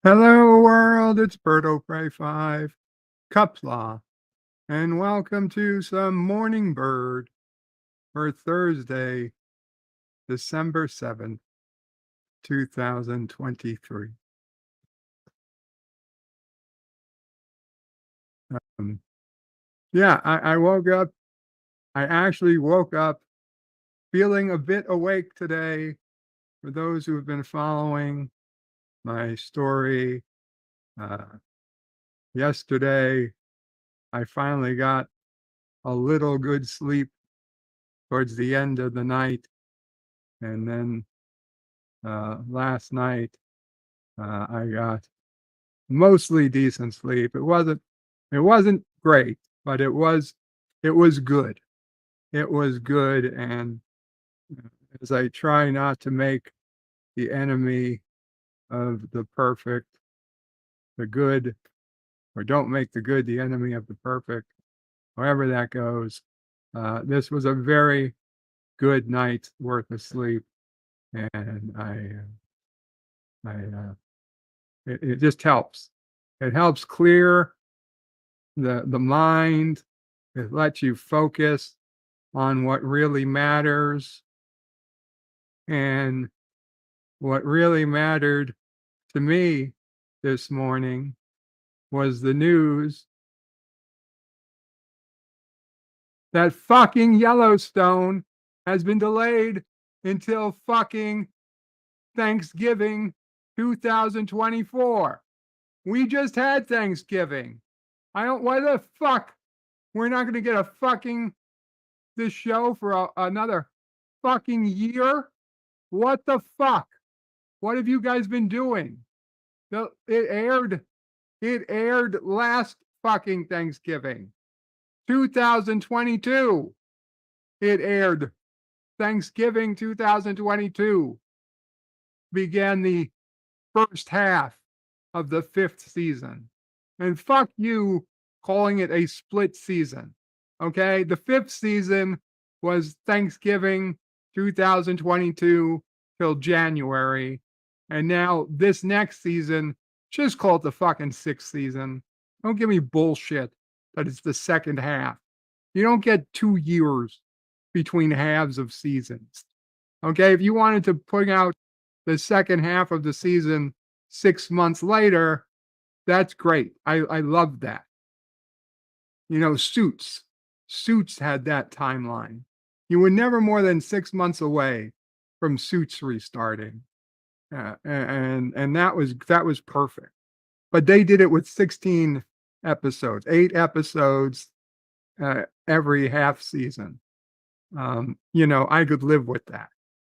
Hello, world. It's Berto Pray 5, Cupslaw, and welcome to some Morning Bird for Thursday, December 7th, 2023. Um, yeah, I woke up. I actually woke up feeling a bit awake today. For those who have been following my story, uh, yesterday I finally got a little good sleep towards the end of the night. And then last night, I got mostly decent sleep. It wasn't great, but it was good. It was good, and uh, as I try not to make the enemy of the perfect the good, or don't make the good the enemy of the perfect, however that goes. This was a very good night's worth of sleep, and it just helps. It helps clear the mind. It lets you focus on what really matters. And what really mattered to me this morning was the news that fucking Yellowstone has been delayed until fucking Thanksgiving 2024. We just had Thanksgiving. I don't, why the fuck we're not going to get a fucking this show for another fucking year? What the fuck? What have you guys been doing? It aired last fucking Thanksgiving, 2022. It aired Thanksgiving 2022. Began the first half of the fifth season. And fuck you calling it a split season. Okay? The fifth season was Thanksgiving 2022 till January. And now this next season, just call it the fucking sixth season. Don't give me bullshit that it's the second half. You don't get 2 years between halves of seasons. Okay? If you wanted to put out the second half of the season 6 months later, that's great. I love that. Suits had that timeline. You were never more than 6 months away from Suits restarting, and that was perfect. But they did it with 16 episodes, 8 episodes every half season. I could live with that.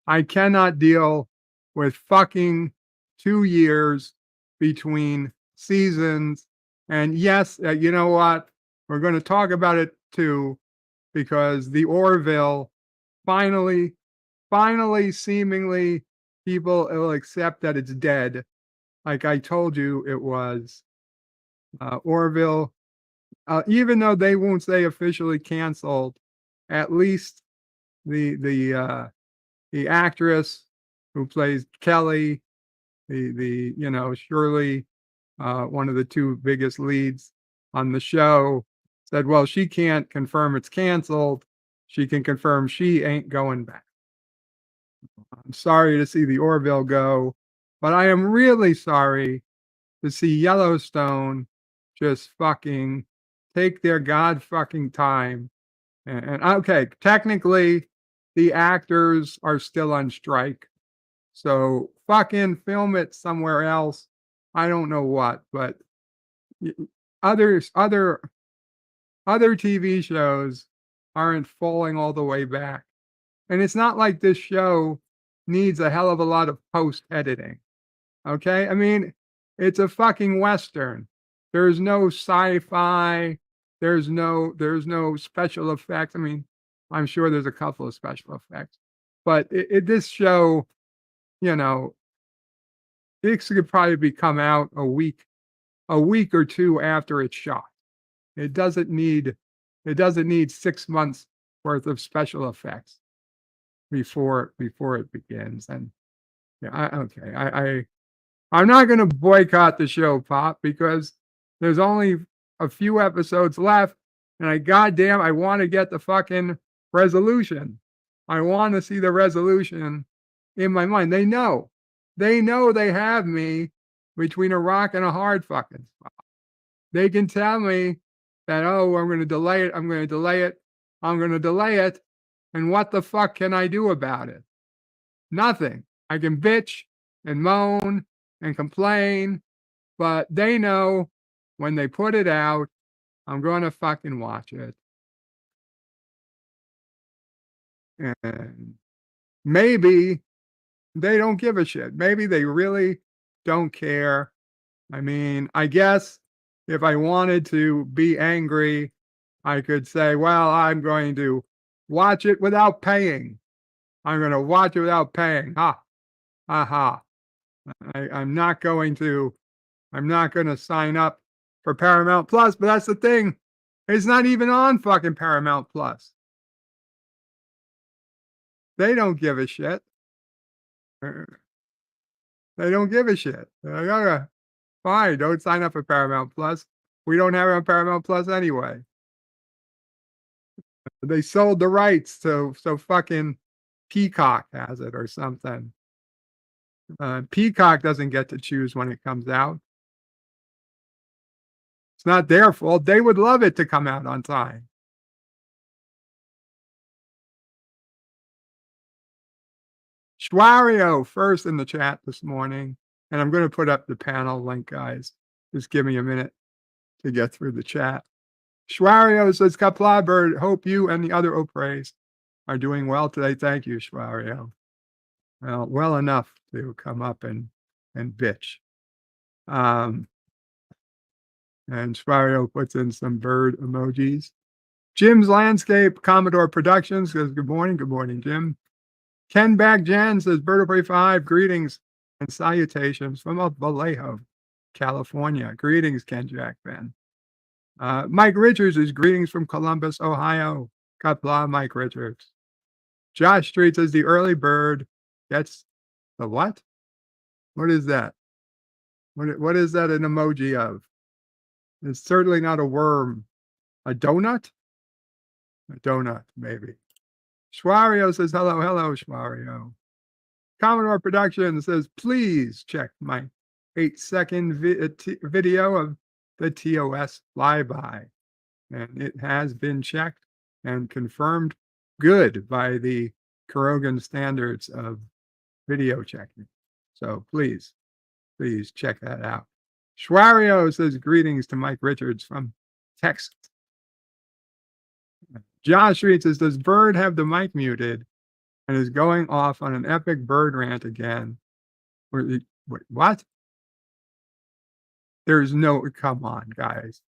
I cannot deal with fucking 2 years between seasons. And yes, you know what? We're going to talk about it too, because the Orville finally, finally, seemingly, people will accept that it's dead. Like I told you, it was Orville. Even though they won't say officially canceled, at least the actress who plays Kelly, Shirley, one of the two biggest leads on the show, said, well, she can't confirm it's canceled. She can confirm she ain't going back. I'm sorry to see the Orville go, but I am really sorry to see Yellowstone just fucking take their god fucking time. And okay, technically, the actors are still on strike. So fucking film it somewhere else. I don't know what, but others, other TV shows aren't falling all the way back. And it's not like this show needs a hell of a lot of post editing. Okay? I mean, it's a fucking western. There's no sci-fi. There's no special effects. I mean, I'm sure there's a couple of special effects, but this show, you know, it could probably be come out a week or two after it's shot. It doesn't need it doesn't need 6 months worth of special effects before it begins. And yeah, okay, I'm not gonna boycott the show, Pop, because there's only a few episodes left, and I wanna get the fucking resolution. I wanna see the resolution in my mind. They know. They know they have me between a rock and a hard fucking spot. They can tell me that, "Oh, I'm gonna delay it, I'm gonna delay it, I'm gonna delay it," and what the fuck can I do about it? Nothing. I can bitch and moan and complain, but they know when they put it out, I'm gonna fucking watch it. And maybe they don't give a shit. Maybe they really don't care. I mean, I guess if I wanted to be angry, I could say, well, I'm going to watch it without paying. I'm going to watch it without paying. Ha, ha, ha. I'm not going to I'm not gonna sign up for Paramount Plus, but that's the thing. It's not even on fucking Paramount Plus. They don't give a shit. Uh, They don't give a shit. They're like, "Okay, fine, don't sign up for Paramount Plus. We don't have it on Paramount Plus anyway." They sold the rights, so fucking Peacock has it or something. Peacock doesn't get to choose when it comes out. It's not their fault. They would love it to come out on time. Schwario first in the chat this morning, and I'm gonna put up the panel link, guys. Just give me a minute to get through the chat. Schwario says, "Kapla bird, hope you and the other Opres are doing well today. Thank you, Schwario." Well enough to come up and bitch. Um, and Schwario puts in some bird emojis. Jim's Landscape Commodore Productions says, good morning, Jim." Ken Bagjan says, "Bird 5, greetings and salutations from Vallejo, California." Greetings, Ken Jack Ben. Mike Richards is greetings from Columbus, Ohio. Kapla, Mike Richards. Josh Street says, "The early bird gets the what? What is that? What is that an emoji of? It's certainly not a worm. A donut? A donut, maybe." Schwario says, "Hello, hello, Schwario." Commodore Productions says, "Please check my 8-second video of the TOS flyby." And it has been checked and confirmed good by the Kurogan standards of video checking. So please check that out. Schwario says, "Greetings to Mike Richards from Texas." Josh Reed says, "Does Bird have the mic muted and is going off on an epic bird rant again?" Wait, what? There's no, come on, guys.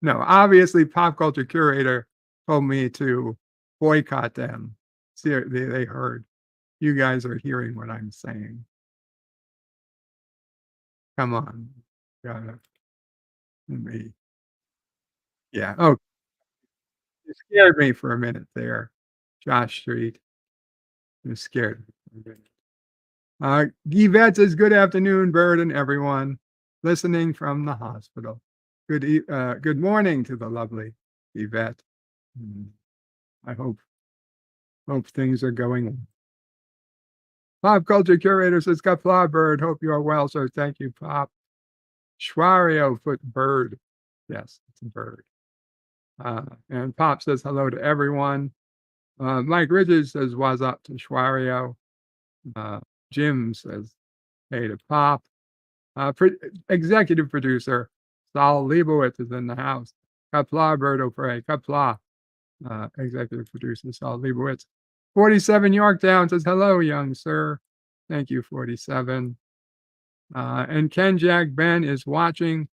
No, obviously, Pop Culture Curator told me to boycott them. See, they heard. You guys are hearing what I'm saying. Come on. Gotta, me. Yeah. Oh, you scared me for a minute there, Josh Street. You scared me for a minute. Yvette says, "Good afternoon, Bird and everyone listening from the hospital." Good morning to the lovely Yvette. Mm, I hope things are going well. Pop Culture Curator says, "Kapla Bird, hope you are well, sir." Thank you, Pop. Schwario put bird. Yes, it's a bird. And Pop says hello to everyone. Mike Ridges says, "What's up" to Schwario. Uh, Jim says, "Hey" to Pop. Executive producer Saul Leibowitz is in the house. Kapla, Birdo Frey. Kapla. Executive producer Saul Leibowitz. 47 Yorktown says, "Hello, young sir." Thank you, 47. And Ken Jack Ben is watching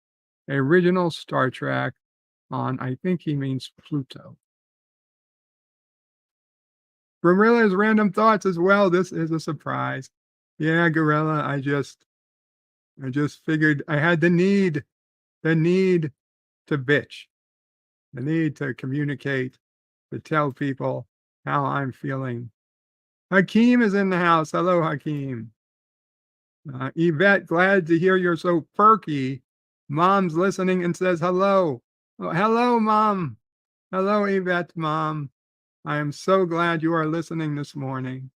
original Star Trek on, I think he means Pluto. Gorilla's random thoughts as well. This is a surprise. Yeah, Gorilla, I just figured I had the need to bitch, the need to communicate, to tell people how I'm feeling. Hakeem is in the house. Hello, Hakeem. Yvette, glad to hear you're so perky. Mom's listening and says hello. Oh, hello, Mom. Hello, Yvette, Mom. I am so glad you are listening this morning.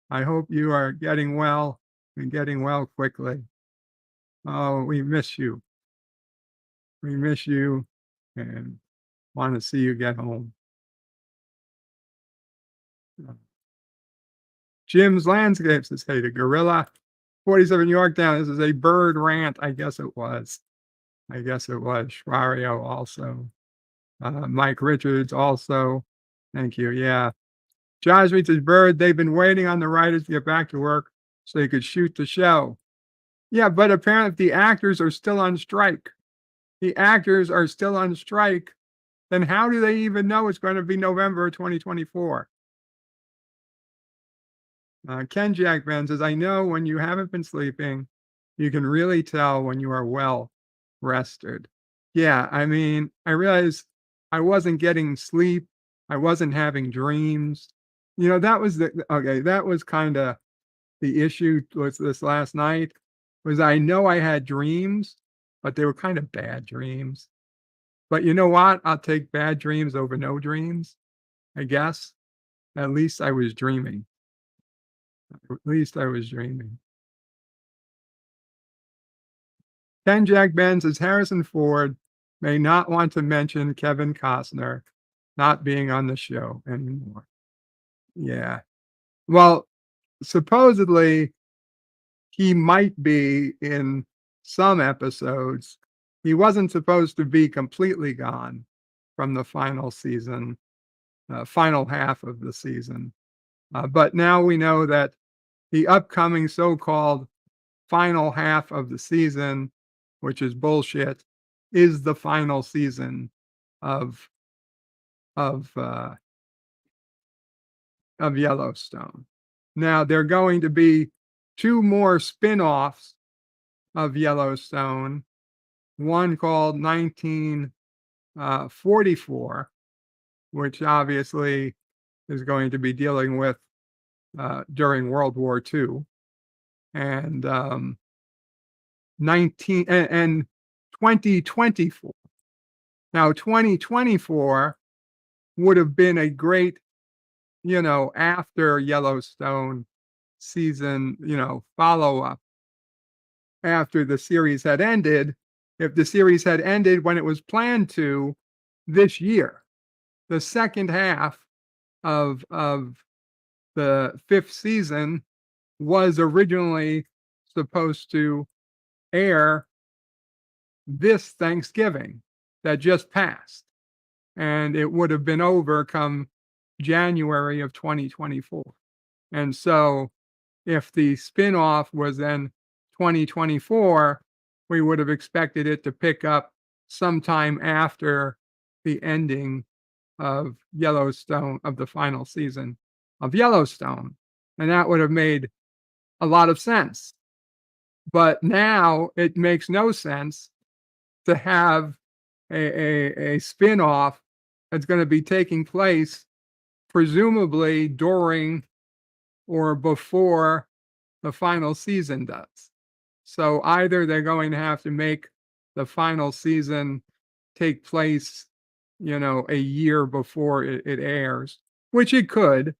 I hope you are getting well and getting well quickly. Oh, we miss you. We miss you and want to see you get home. Uh, Jim's Landscape says, hey, the gorilla. 47 Yorktown. This is a bird rant. I guess it was. I guess it was. Schwario also. Mike Richards also. Thank you. Yeah. Josh reads his bird. They've been waiting on the writers to get back to work so they could shoot the show. Yeah, but apparently the actors are still on strike. The actors are still on strike. Then how do they even know it's going to be November 2024? Ken Jack Ben says, I know when you haven't been sleeping, you can really tell when you are well rested. Yeah, I mean, I realized I wasn't getting sleep. I wasn't having dreams. That was okay, that was kinda the issue with this last night, was I know I had dreams, but they were kind of bad dreams. But you know what? I'll take bad dreams over no dreams, I guess. At least I was dreaming. At least I was dreaming. Ken Jack Ben says Harrison Ford may not want to mention Kevin Costner not being on the show anymore. Yeah. Well, supposedly he might be in some episodes. He wasn't supposed to be completely gone from the final season, final half of the season. But now we know that the upcoming so-called final half of the season, which is bullshit, is the final season of of uh, of Yellowstone. Now there are going to be two more spin-offs of Yellowstone. One called 1944, which obviously is going to be dealing with during World War II, and 19 and 2024. Now, 2024 would have been a great, after Yellowstone season, follow up after the series had ended. If the series had ended when it was planned to this year, the second half of the fifth season was originally supposed to air this Thanksgiving that just passed, and it would have been over come January of 2024. And so if the spinoff was then 2024, we would have expected it to pick up sometime after the ending of Yellowstone, of the final season of Yellowstone. And that would have made a lot of sense. But now it makes no sense to have a spin-off that's going to be taking place presumably during or before the final season does. So either they're going to have to make the final season take place, a year before it airs, which it could.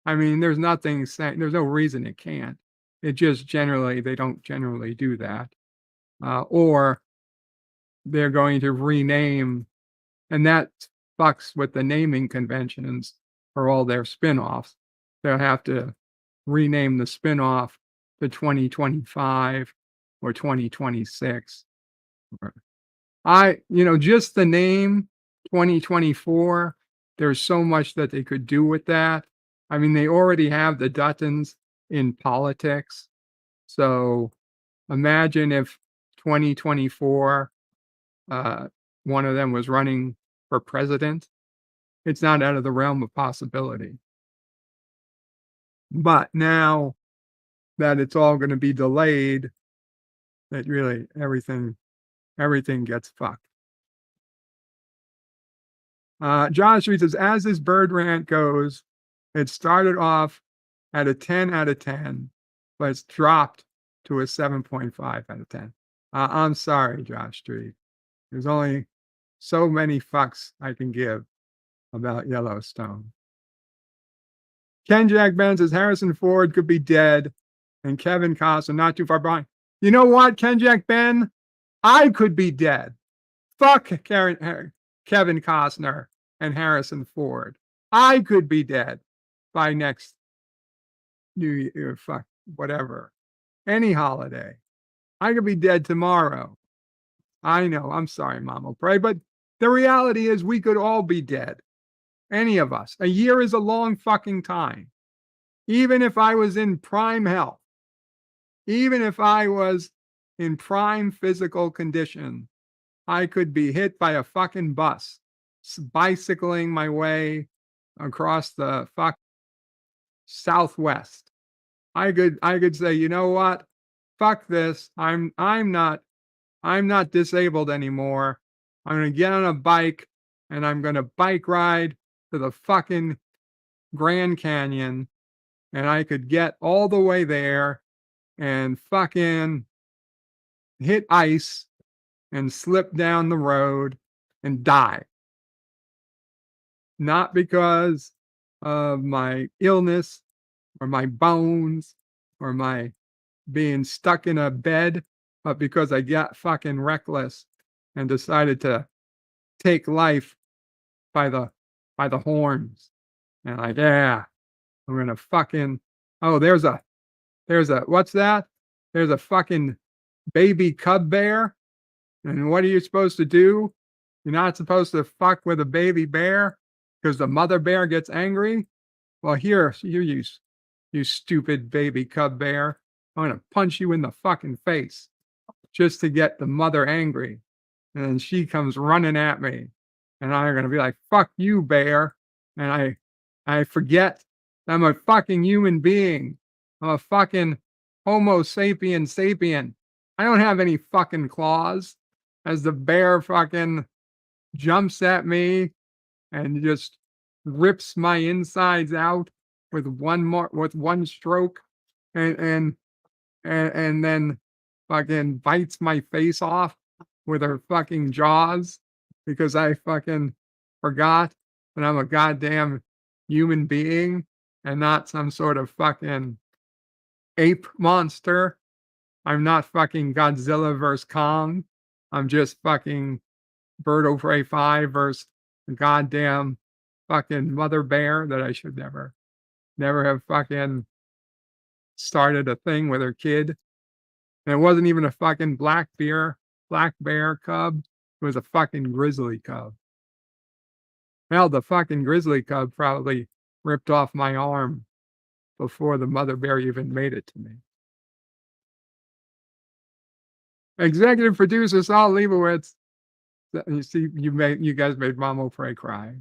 I mean, there's nothing saying, there's no reason it can't. It just they don't generally do that. Or they're going to rename, and that fucks with the naming conventions for all their spin-offs. They'll have to rename the spin-off to 2025 or 2026. Just the name 2024, there's so much that they could do with that. I mean, they already have the Duttons in politics. So imagine if 2024, one of them was running for president. It's not out of the realm of possibility. But now that it's all going to be delayed, that really everything gets fucked. John Street says, as this bird rant goes, it started off at a 10 out of 10, but it's dropped to a 7.5 out of 10. I'm sorry, Josh Street. There's only so many fucks I can give about Yellowstone. Ken Jack Ben says Harrison Ford could be dead and Kevin Costner not too far behind. You know what, Ken Jack Ben? I could be dead. Fuck Kevin Costner and Harrison Ford. I could be dead by next New Year, fuck, whatever. Any holiday. I could be dead tomorrow. I know. I'm sorry, Mama Pray, but the reality is we could all be dead. Any of us. A year is a long fucking time. Even if I was in prime health, even if I was in prime physical condition, I could be hit by a fucking bus, bicycling my way across the fuck Southwest. I could say, you know what? Fuck this. I'm not disabled anymore. I'm gonna get on a bike and I'm gonna bike ride to the fucking Grand Canyon and I could get all the way there and fucking hit ice and slip down the road and die. Not because of my illness or my bones or my being stuck in a bed, but because I got fucking reckless and decided to take life by the horns. And like, yeah, I'm gonna fucking oh, there's a what's that? There's a fucking baby cub bear. And what are you supposed to do? You're not supposed to fuck with a baby bear because the mother bear gets angry. Well, here, you stupid baby cub bear. I'm gonna punch you in the fucking face just to get the mother angry. And then she comes running at me. And I'm gonna be like, fuck you, bear. And I forget I'm a fucking human being. I'm a fucking Homo sapien. I don't have any fucking claws. As the bear fucking jumps at me and just rips my insides out with one stroke and and and then fucking bites my face off with her fucking jaws because I fucking forgot that I'm a goddamn human being and not some sort of fucking ape monster. I'm not fucking Godzilla versus Kong. I'm just fucking Bird of Prey 5 versus goddamn fucking mother bear that I should never have fucking started a thing with her kid. And it wasn't even a fucking black bear cub. It was a fucking grizzly cub. Hell, the fucking grizzly cub probably ripped off my arm before the mother bear even made it to me. Executive producer Saul Leibowitz. You see, you guys made Mama Pray cry.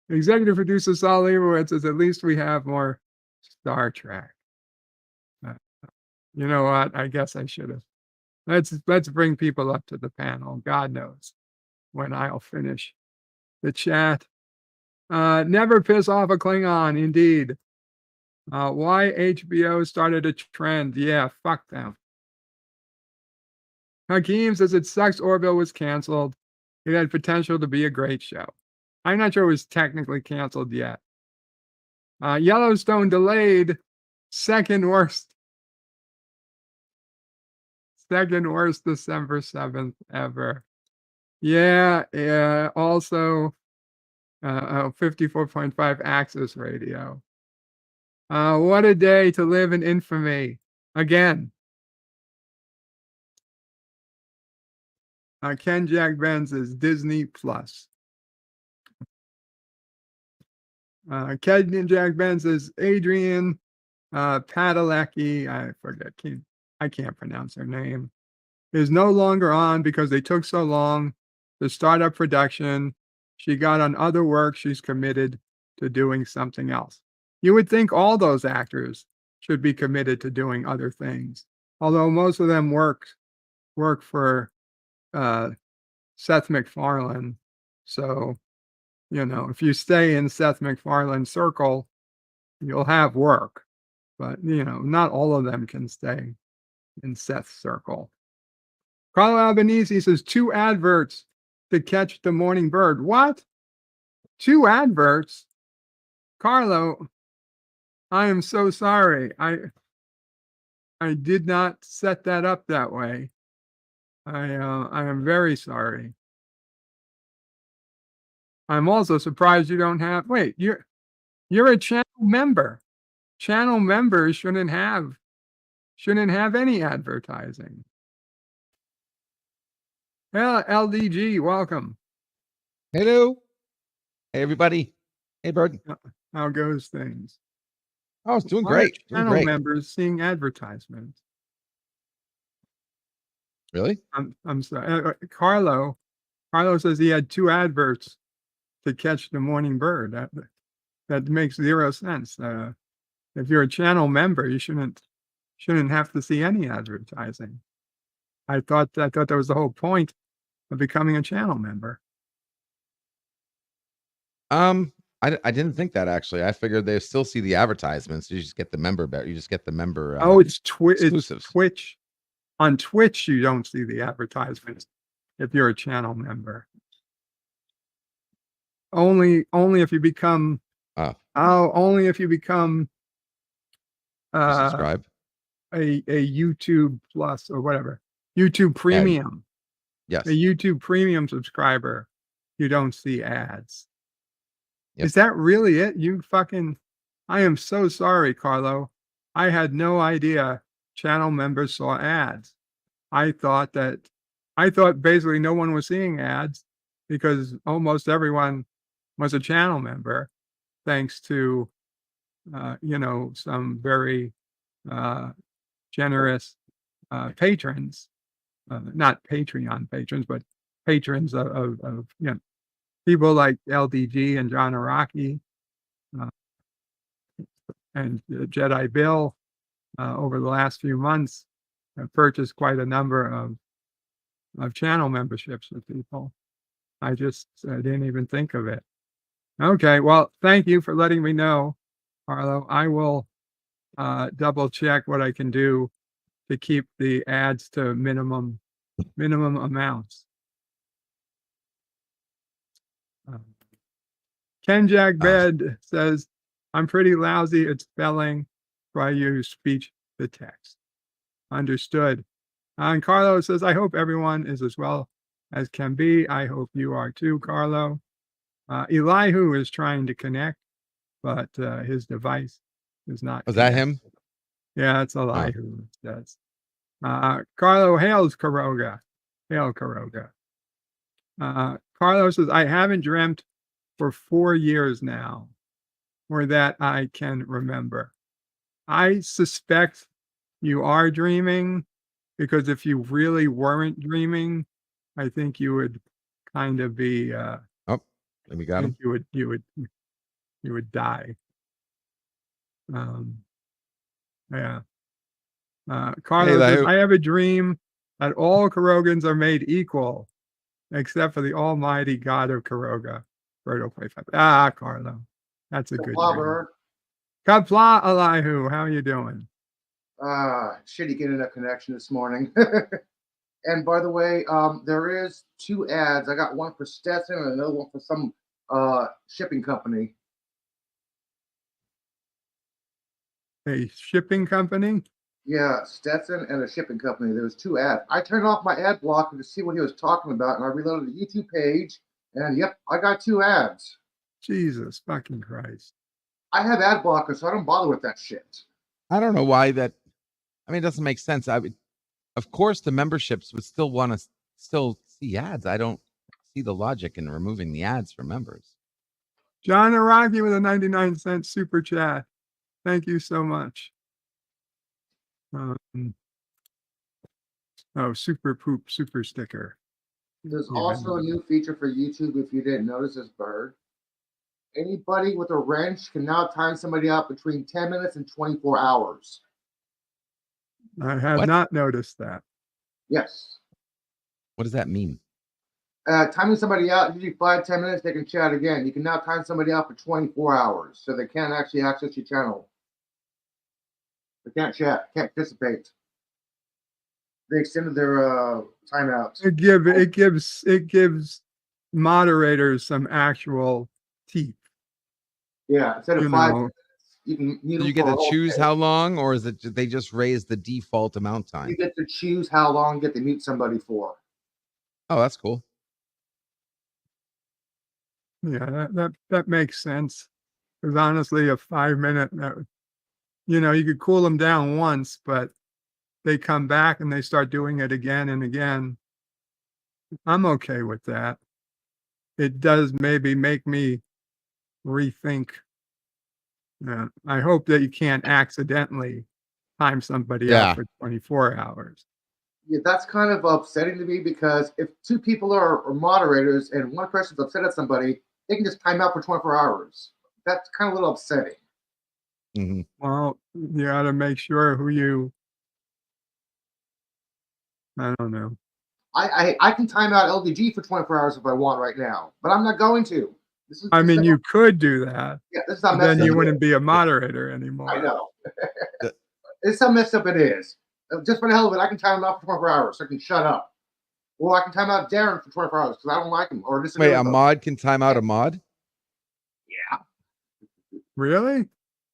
Executive producer Saul Leibowitz says at least we have more Star Trek. Uh, you know what? I guess I should have. Let's bring people up to the panel. God knows when I'll finish the chat. Never piss off a Klingon, indeed. Why HBO started a trend? Yeah, fuck them. Hakeem says it sucks Orville was canceled. It had potential to be a great show. I'm not sure it was technically canceled yet. Yellowstone delayed. Second worst December 7th ever. Yeah. Also, 54.5 Axis radio. What a day to live in infamy. Again. Ken Jack Benz is Disney Plus. Ken Jack Benz is Adrian Padalecki. I can't pronounce her name. Is no longer on because they took so long to start up production. She got on other work. She's committed to doing something else. You would think all those actors should be committed to doing other things, although most of them work for Seth MacFarlane. So, if you stay in Seth MacFarlane's circle, you'll have work. but not all of them can stay in Seth's circle. Carlo Albanese says 2 adverts to catch the morning bird. What? 2 adverts? Carlo, I am so sorry. I did not set that up that way. I am very sorry. I'm also surprised you don't have. Wait, you're a channel member. Channel members shouldn't have any advertising. Yeah, LDG, welcome. Hello. Hey, everybody. Hey, Bird. How goes things? Oh, it's doing Why are great. Doing channel great. members seeing advertisements? Really? I'm sorry. Carlo says he had 2 adverts to catch the morning bird. That makes 0 sense. If you're a channel member, you shouldn't have to see any advertising. I thought that was the whole point of becoming a channel member. I didn't think that actually. I figured they still see the advertisements. You just get the member You just get the member Oh, it's exclusives. Twitch. On Twitch, you don't see the advertisements if you're a channel member. Only if you become only if you become subscribe. A YouTube Plus or whatever. YouTube Premium. Yes. A YouTube Premium subscriber, you don't see ads. Yep. Is that really it? I am so sorry, Carlo. I had no idea channel members saw ads. I thought basically no one was seeing ads because almost everyone was a channel member, thanks to some very generous patrons, not Patreon patrons, but patrons of people like LDG and John Araki and Jedi Bill over the last few months have purchased quite a number of channel memberships with people. I just didn't even think of it. Okay, well, thank you for letting me know, Carlo. I will double check what I can do to keep the ads to minimum amounts. Ken Jack Bed says, I'm pretty lousy at spelling, so I use speech to text. Understood. And Carlo says, I hope everyone is as well as can be. I hope you are too, Carlo. Elihu is trying to connect, but his device is not. Was that him? Yeah, it's Elihu. That's Carlo hails Karoga. Hail Karoga. Carlo says, I haven't dreamt for 4 years now, or that I can remember. I suspect you are dreaming, because if you really weren't dreaming, I think you would kind of be. We got him. You would die. Yeah. Carlos says, I have a dream that all Karogans are made equal, except for the almighty God of Karoga. Carlo, that's a good dream. Kapla Elihu, how are you doing? Shitty internet connection this morning. And by the way, there is 2 ads. I got one for Stetson and another one for some shipping company. A shipping company? Yeah, Stetson and a shipping company. There was 2 ads. I turned off my ad blocker to see what he was talking about, and I reloaded the YouTube page, and yep, I got 2 ads. Jesus fucking Christ. I have ad blockers, so I don't bother with that shit. I don't know why that. I mean, it doesn't make sense. Of course, the memberships would still want to still see ads. I don't see the logic in removing the ads for members. John Araki with a 99-cent super chat. Thank you so much. Super poop, super sticker. There's also a new feature for YouTube, if you didn't notice this, Bird. Anybody with a wrench can now time somebody out between 10 minutes and 24 hours. I have not noticed that. Yes. What does that mean? Timing somebody out, usually 5-10 minutes, they can chat again. You can now time somebody out for 24 hours, so they can't actually access your channel. They can't chat, can't participate. They extended their timeouts. It gives moderators some actual teeth. Yeah, instead of You 5 know, minutes, you can mute Do them you get for a to whole choose day. how long, or is it they just raise the default amount You time? get to choose how long you get to mute somebody for. Oh, that's cool. yeah, that makes sense. Because honestly, a 5 minute, you could cool them down once, but they come back and they start doing it again and again. I'm okay with that. It does maybe make me rethink. I hope that you can't accidentally time somebody out Yeah. for 24 hours. Yeah, that's kind of upsetting to me because if two people are moderators and one person's upset at somebody, they can just time out for 24 hours. That's kind of a little upsetting. hmm Well, you gotta make sure I don't know. I can time out LVG for 24 hours if I want right now, but I'm not going to. I mean, you could do that, yeah, this is how but messed then up you it wouldn't is. be a moderator I anymore. know. The- It's how messed up it is. Just for the hell of it, I can time him out for 24 hours so I can shut up. Or I can time out Darren for 24 hours because I don't like him or disagree Wait, with a him. mod can time out a mod? Yeah. Really?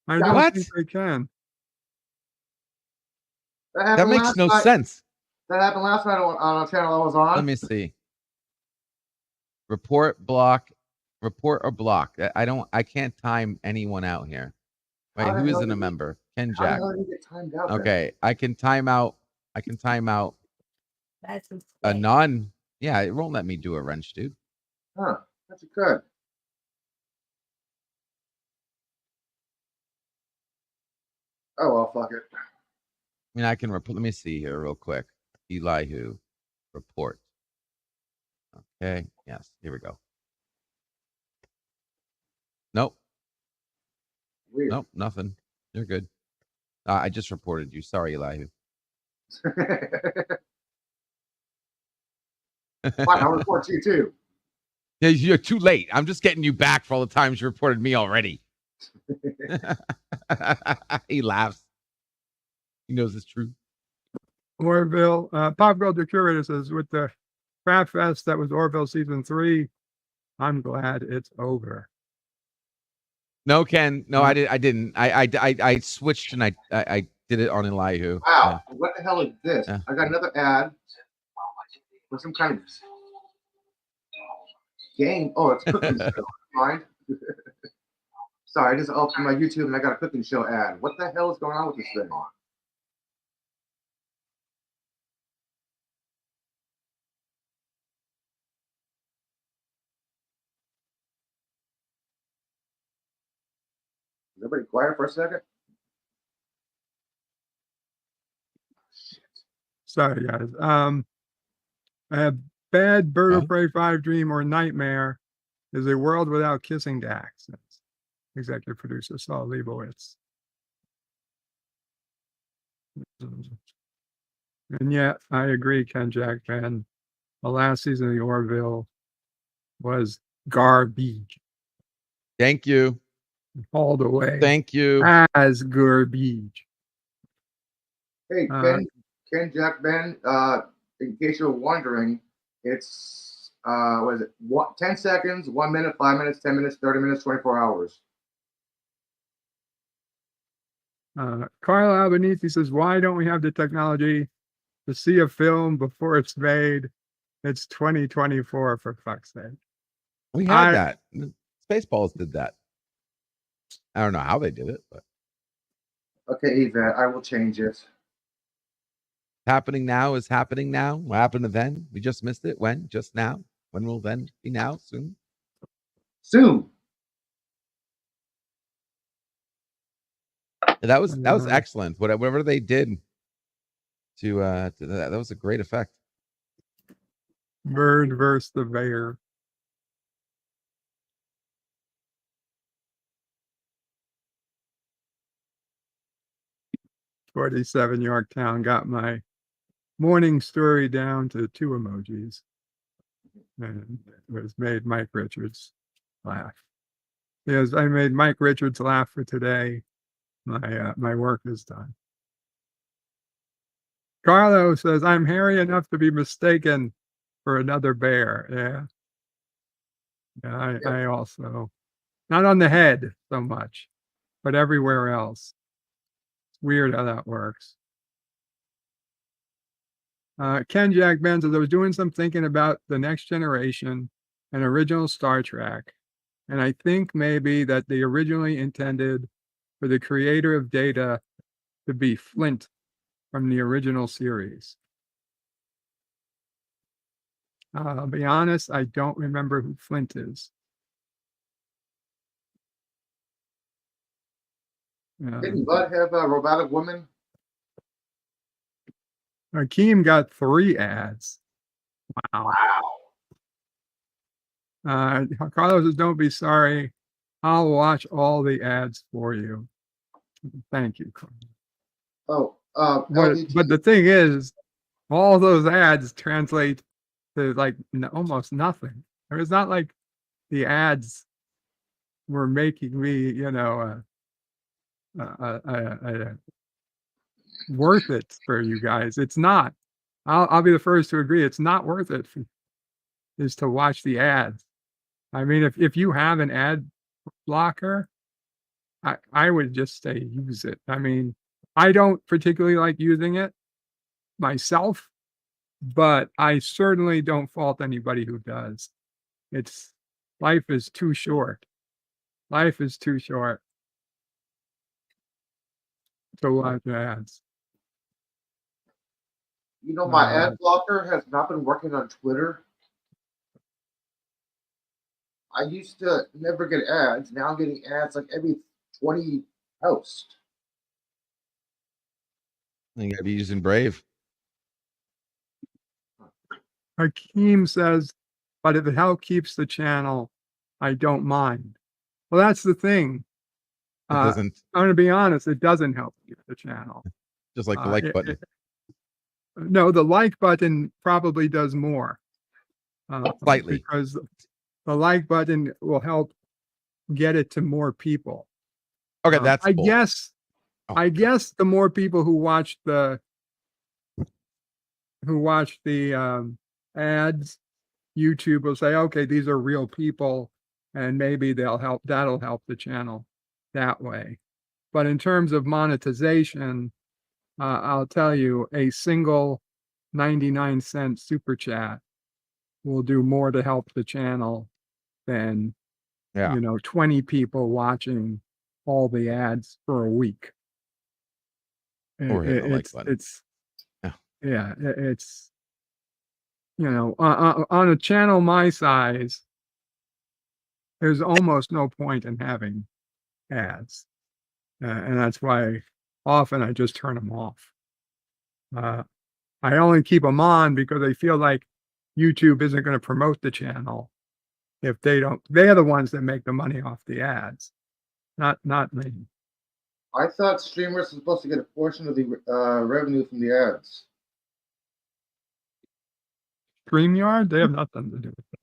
I Yeah. don't What? think they can. That That happened makes last no night. sense. That happened last night on a channel I was on. Let me see. Report, block, report or block. I can't time anyone out here. Wait, How the who hell isn't a did you- member? Ken How the Jack. hell did you get timed out? Then? Okay, I can time out That's a insane. non. Yeah, it won't let me do a wrench, dude. Huh? That's good. Oh well, fuck it. I mean, I can report. Let me see here real quick. Elihu report. Okay. Yes. Here we go. Nope. Weird. Nope. Nothing. You're good. I just reported you. Sorry, Elihu. Fine, I'll report you too. Yeah, you're too late. I'm just getting you back for all the times you reported me already. He laughs. He knows it's true. Orville, Pop Culture Curator says, with the Craft Fest that was Orville season 3, I'm glad it's over. No, Ken. No, I didn't. I switched and I did it on Elihu. Wow, what the hell is this? Yeah. I got another ad for some kind of game. Oh, it's cooking show. Mind. Sorry, I just opened my YouTube and I got a cooking show ad. What the hell is going on with this thing? Is everybody quiet for a second? Sorry, guys. I have bad Bird Huh? of Prey 5 dream or nightmare is a world without kissing Dax. That's executive producer Saul Leibowitz. And yet, I agree, Ken Jack, man. The last season of the Orville was garbage. Thank you. All the way. Thank you. As garbage. Hey, Ken Jack Ben, in case you're wondering, it's what is it? 10 seconds, 1 minute, 5 minutes, 10 minutes, 30 minutes, 24 hours. Carl Albanese says, why don't we have the technology to see a film before it's made? It's 2024 for fuck's sake. We had that. Spaceballs did that. I don't know how they did it, but Okay, Yvette, I will change it. happening now is happening now. What happened to then? We just missed it. When? Just now. When will then be now? Soon. Soon. That was excellent. Whatever they did to that was a great effect. Bird versus the bear. "47 Yorktown" got my morning story down to 2 emojis. And it was made Mike Richards laugh. Because I made Mike Richards laugh for today. My work is done. Carlo says, I'm hairy enough to be mistaken for another bear. Yeah. Yeah, I also, not on the head so much, but everywhere else. It's weird how that works. Ken Jack Ben says, I was doing some thinking about The Next Generation and original Star Trek. And I think maybe that they originally intended for the creator of Data to be Flint from the original series. I'll be honest, I don't remember who Flint is. Didn't Bud have a robotic woman? Akeem got 3 ads. Wow. Carlos says, don't be sorry. I'll watch all the ads for you. Thank you, Carlos. Oh, But the thing is, all those ads translate to like almost nothing. It's not like the ads were making me, worth it for you guys. It's not. I'll be the first to agree. It's not worth it is to watch the ads. I mean, if you have an ad blocker, I would just say use it. I mean, I don't particularly like using it myself, but I certainly don't fault anybody who does. Life is too short. Life is too short to watch ads. You know, my ad blocker has not been working on Twitter. I used to never get ads. Now I'm getting ads like every 20 posts. You gotta be using Brave. Hakeem says, but if it keeps the channel, I don't mind. Well, that's the thing. It doesn't. I'm going to be honest, it doesn't help keep the channel. Just like the like button. No, the like button probably does more. Slightly. Because the like button will help get it to more people. Okay, that's I cool. guess I guess the more people who watch the ads, YouTube will say, okay, these are real people, and maybe that'll help the channel that way. But in terms of monetization, I'll tell you, a single 99-cent super chat will do more to help the channel than 20 people watching all the ads for a week. Or hitting the like button. It's on a channel my size, there's almost no point in having ads, and that's why often I just turn them off. I only keep them on because I feel like YouTube isn't going to promote the channel if they don't. They're the ones that make the money off the ads, not me. I thought streamers were supposed to get a portion of the revenue from the ads. StreamYard, they have nothing to do with it.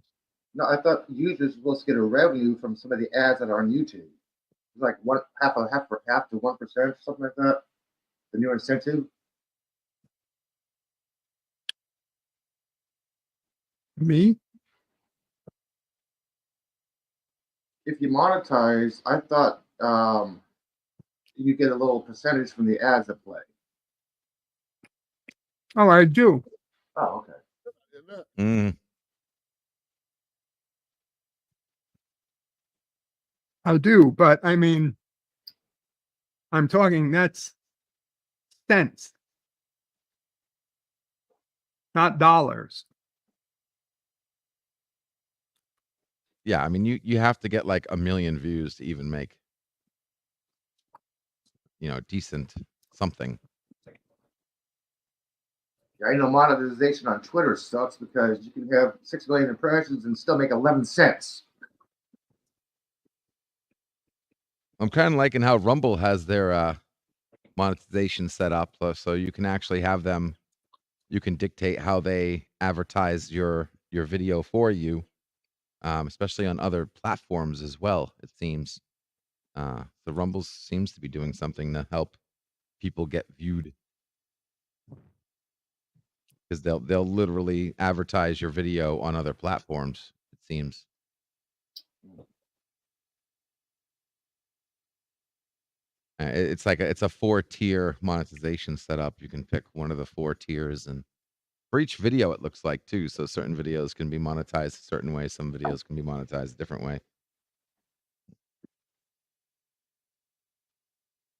No, I thought users were supposed to get a revenue from some of the ads that are on YouTube. It's like half to 1%, something like that. The new incentive. Me? If you monetize, I thought you get a little percentage from the ads that play. Oh, I do. Oh, okay. Mm. I do, but I mean, I'm talking that's cents, not dollars. Yeah, I mean, you have to get like 1 million views to even make, decent something. Yeah, I know monetization on Twitter sucks because you can have 6 million impressions and still make 11 cents. I'm kind of liking how Rumble has their monetization set up, so you can actually have them. You can dictate how they advertise your video for you, especially on other platforms as well. It seems the Rumble seems to be doing something to help people get viewed. because they'll literally advertise your video on other platforms, it seems. It's like it's a 4-tier monetization setup. You can pick one of the 4 tiers, and for each video it looks like too. So certain videos can be monetized a certain way, some videos can be monetized a different way.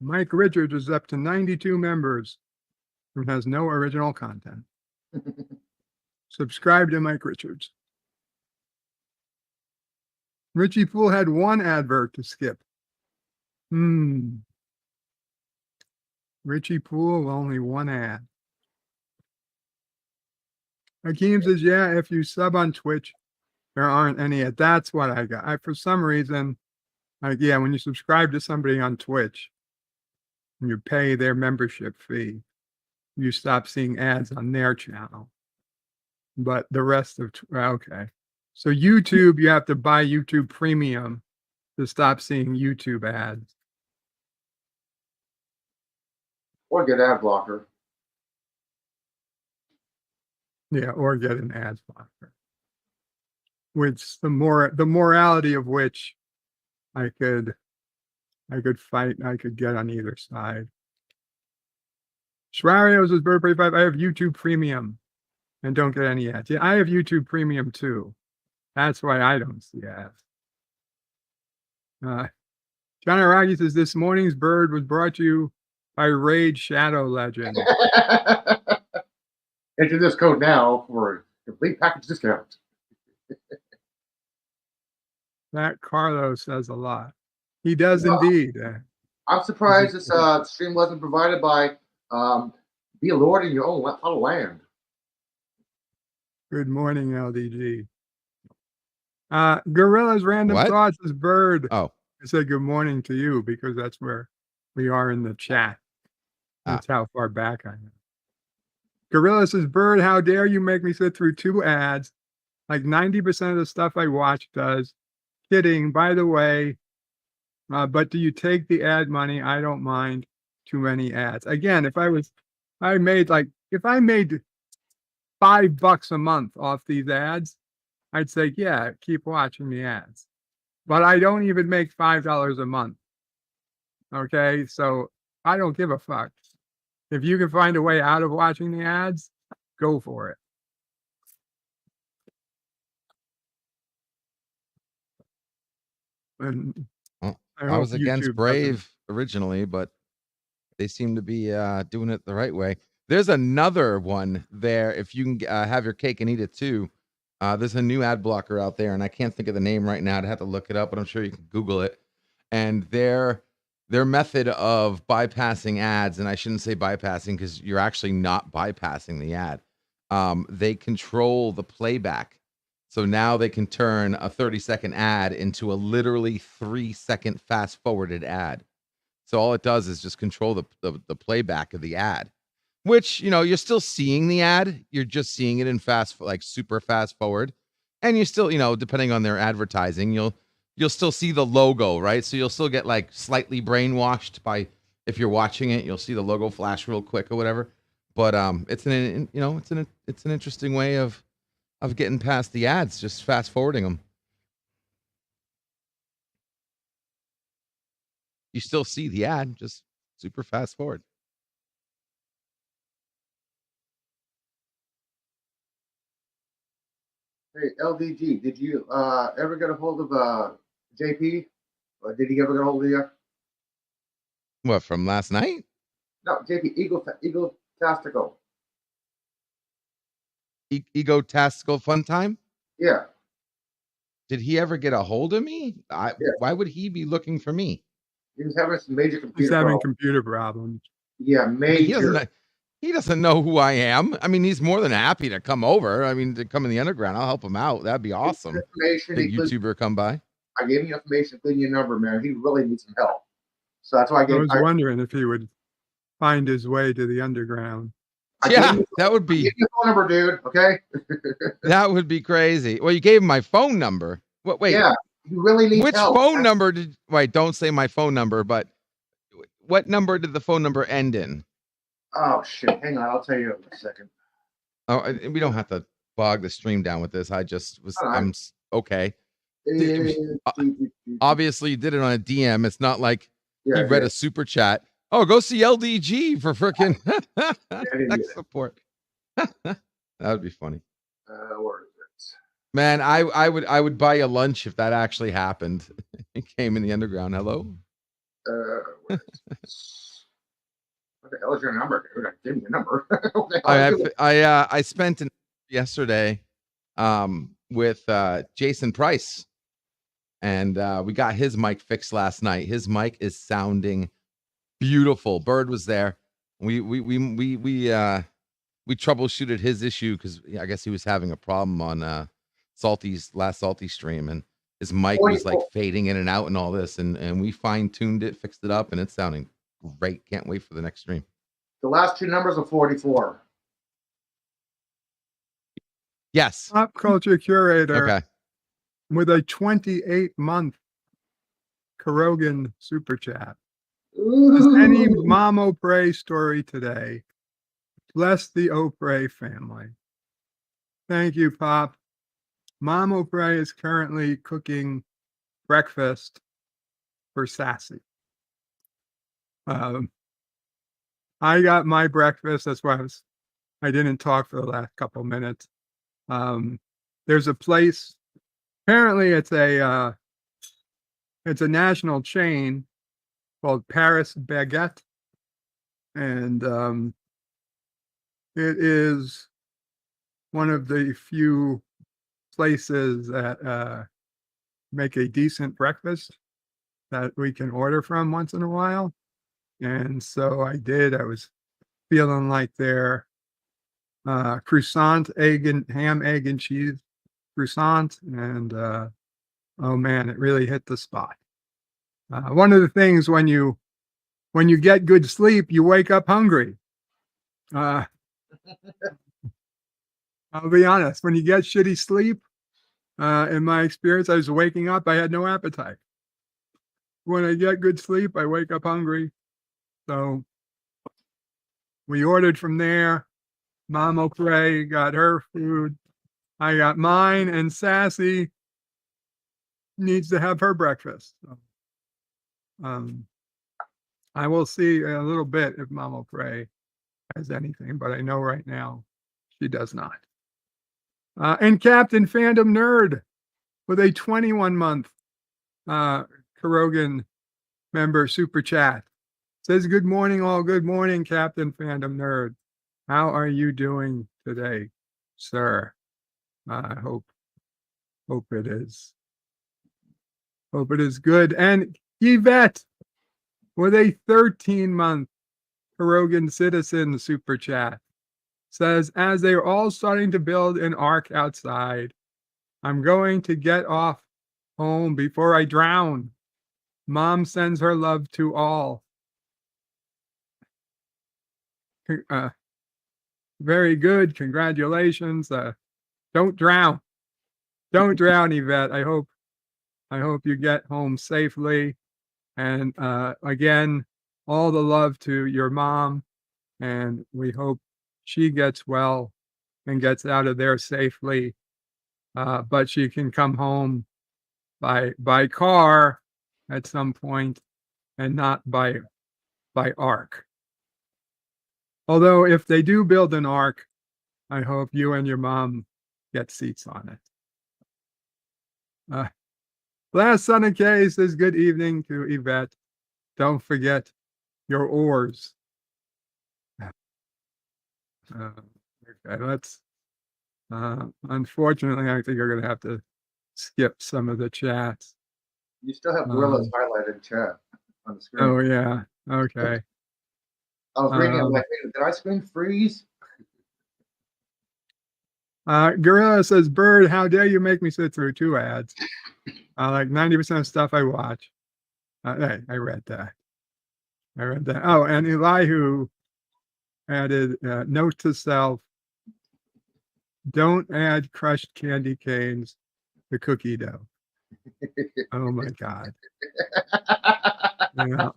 Mike Richards is up to 92 members and has no original content. Subscribe to Mike Richards. Richie Poole had one advert to skip. Richie Poole, only one ad. Hakeem says, yeah, if you sub on Twitch, there aren't any ads. That's what I got. For some reason, yeah, when you subscribe to somebody on Twitch, and you pay their membership fee, you stop seeing ads on their channel. But the rest of, okay. So YouTube, you have to buy YouTube Premium to stop seeing YouTube ads. Or get ad blocker. Yeah, or get an ad blocker. Which the morality of which I could fight, I could get on either side. Schwario's is birthday 5. I have YouTube Premium and don't get any ads. Yeah, I have YouTube Premium too. That's why I don't see ads. John Aragi says this morning's bird was brought to you by Raid Shadow Legend. Enter this code now for a complete package discount. That Carlos says a lot. He does indeed. I'm surprised this stream wasn't provided by Be a Lord in Your Own Plot of Land. Good morning, LDG. Gorilla's Random What? Thoughts is Bird. Oh, I said good morning to you because that's where we are in the chat. That's how far back I am. Gorilla says, Bird, how dare you make me sit through 2 ads? Like 90% of the stuff I watch does. Kidding, by the way. But do you take the ad money? I don't mind too many ads. Again, if I made $5 a month off these ads, I'd say, yeah, keep watching the ads. But I don't even make $5 a month. Okay, so I don't give a fuck. If you can find a way out of watching the ads, go for it. And well, I hope was against YouTube Brave originally, but they seem to be doing it the right way. There's another one there. If you can have your cake and eat it too. There's a new ad blocker out there, and I can't think of the name right now. I'd have to look it up, but I'm sure you can Google it. And their method of bypassing ads, and I shouldn't say bypassing because you're actually not bypassing the ad. They control the playback. So now they can turn a 30-second ad into a literally 3-second fast-forwarded ad. So all it does is just control the playback of the ad, which, you're still seeing the ad. You're just seeing it in super fast forward. And you still, depending on their advertising, you'll still see the logo, right? So you'll still get like slightly brainwashed by, if you're watching it, you'll see the logo flash real quick or whatever. But it's an interesting way of getting past the ads, just fast forwarding them. You still see the ad, just super fast forward. Hey, LDG, did you ever get a hold of JP? Or did he ever get a hold of you? What, from last night? No, JP, Egotastical. Egotastical Fun Time? Yeah. Did he ever get a hold of me? Yeah. Why would he be looking for me? He was having some major computer He's having problems. computer problems. Yeah, major. He doesn't know who I am. I mean, he's more than happy to come over. I mean, to come in the underground, I'll help him out. That'd be awesome. Big YouTuber come by. I gave him information, including your number, man. He really needs some help. So that's why I was wondering if he would find his way to the underground. That would be. Give me your phone number, dude. Okay. That would be crazy. Well, you gave him my phone number. Wait. Yeah, you really need which help. Phone number did? Wait, don't say my phone number. But what number did the phone number end in? Oh shit! Hang on, I'll tell you in a second. Oh, we don't have to bog the stream down with this. I just was. All right. Okay. Eh, Obviously, you did it on a DM. It's not like he Yeah, read yeah. a super chat. Oh, go see LDG for freaking I didn't tech get it. support. That would be funny. Where is it? Man, I would buy you lunch if that actually happened. It came in the underground. Hello. Where is it? What the hell is your number, dude? Give me your number. What the hell is it? I spent an yesterday with Jason Price, and we got his mic fixed last night. His mic is sounding beautiful. Bird was there. We troubleshooted his issue because I guess he was having a problem on Salty's last Salty stream, and his mic was like fading in and out and all this, and we fine-tuned it, fixed it up, and it's sounding great. Can't wait for the next stream. The last two numbers are 44. Yes. Pop culture curator Okay. with a 28-month Kurogan super chat. Does any Mom O'Prey story today? Bless the O'Prey family. Thank you, Pop. Mom O'Prey is currently cooking breakfast for Sassy. I got my breakfast. That's why I didn't talk for the last couple minutes. There's a place. Apparently, it's a national chain called Paris Baguette, and it is one of the few places that make a decent breakfast that we can order from once in a while. And so I did. I was feeling like their croissant, ham, egg, and cheese croissant. And oh man, it really hit the spot. One of the things when you get good sleep, you wake up hungry. I'll be honest, when you get shitty sleep, in my experience, I was waking up, I had no appetite. When I get good sleep, I wake up hungry. So we ordered from there. Mom O'Prey got her food. I got mine, and Sassy needs to have her breakfast. So, I will see in a little bit if Mom O'Prey has anything, but I know right now she does not. And Captain Fandom Nerd with a 21-month Kurogan member super chat. Says, good morning, all. Good morning, Captain Fandom Nerd. How are you doing today, sir? I hope it is. Hope it is good. And Yvette with a 13-month Kurogan citizen super chat says, as they're all starting to build an ark outside, I'm going to get off home before I drown. Mom sends her love to all. Very good. Congratulations. Don't drown. Don't drown, Yvette. I hope you get home safely. And again, all the love to your mom. And we hope she gets well and gets out of there safely. But she can come home by car at some point and not by ark. Although if they do build an ark, I hope you and your mom get seats on it. Last Son of K says, good evening to Yvette. Don't forget your oars. Okay, let's, unfortunately, I think you're going to have to skip some of the chats. You still have gorillas highlighted in chat on the screen. Oh, yeah. Okay. I was reading it like, did I screen freeze? Gorilla says, Bird, how dare you make me sit through 2 ads? Like 90% of stuff I watch. Hey, I read that. Oh, and Elihu added, note to self, don't add crushed candy canes to cookie dough. Oh my God. Yeah.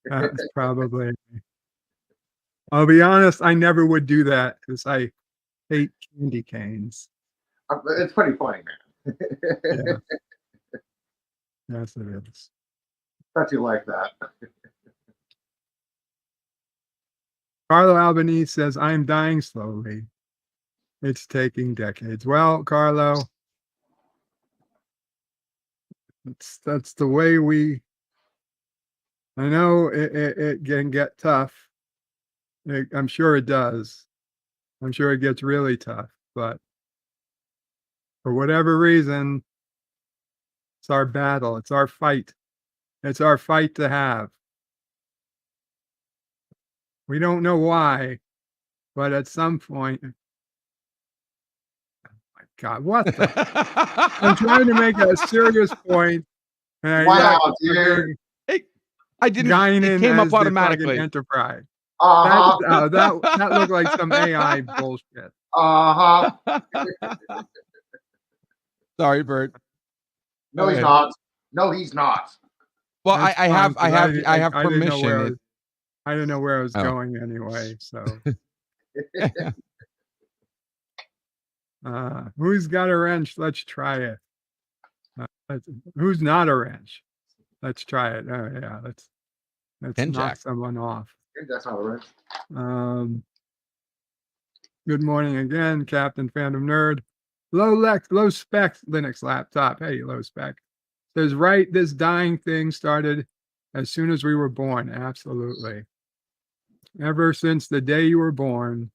That's probably I'll be honest, I never would do that because I hate candy canes. It's pretty funny, man. Yeah. Yes, it is. Thought you like that. Carlo Albanese says, I'm dying slowly. It's taking decades. Well, Carlo, that's the way I know it can get tough. I'm sure it does. I'm sure it gets really tough, but for whatever reason, it's our battle. It's our fight. It's our fight to have. We don't know why, but at some point, my God, what the? I'm trying to make a serious point, and I got Wow, dude. fucking Hey, I didn't. It Guinan came as up the fucking automatically. Enterprise. Uh-huh. That looked like some AI bullshit. Uh-huh. Sorry, Bert. No, he's Okay. not. No, he's not. Well, That's I fine, have 'cause I have I didn't know where permission. I didn't know where I was Oh. going anyway, so. Who's got a wrench? Let's try it. Who's not a wrench? Let's try it. Oh, yeah, let's Ken knock Jack. someone off. That's not right. Good morning again, Captain Phantom Nerd. Low spec Linux laptop. Hey, low spec. Says, right, this dying thing started as soon as we were born. Absolutely. Ever since the day you were born,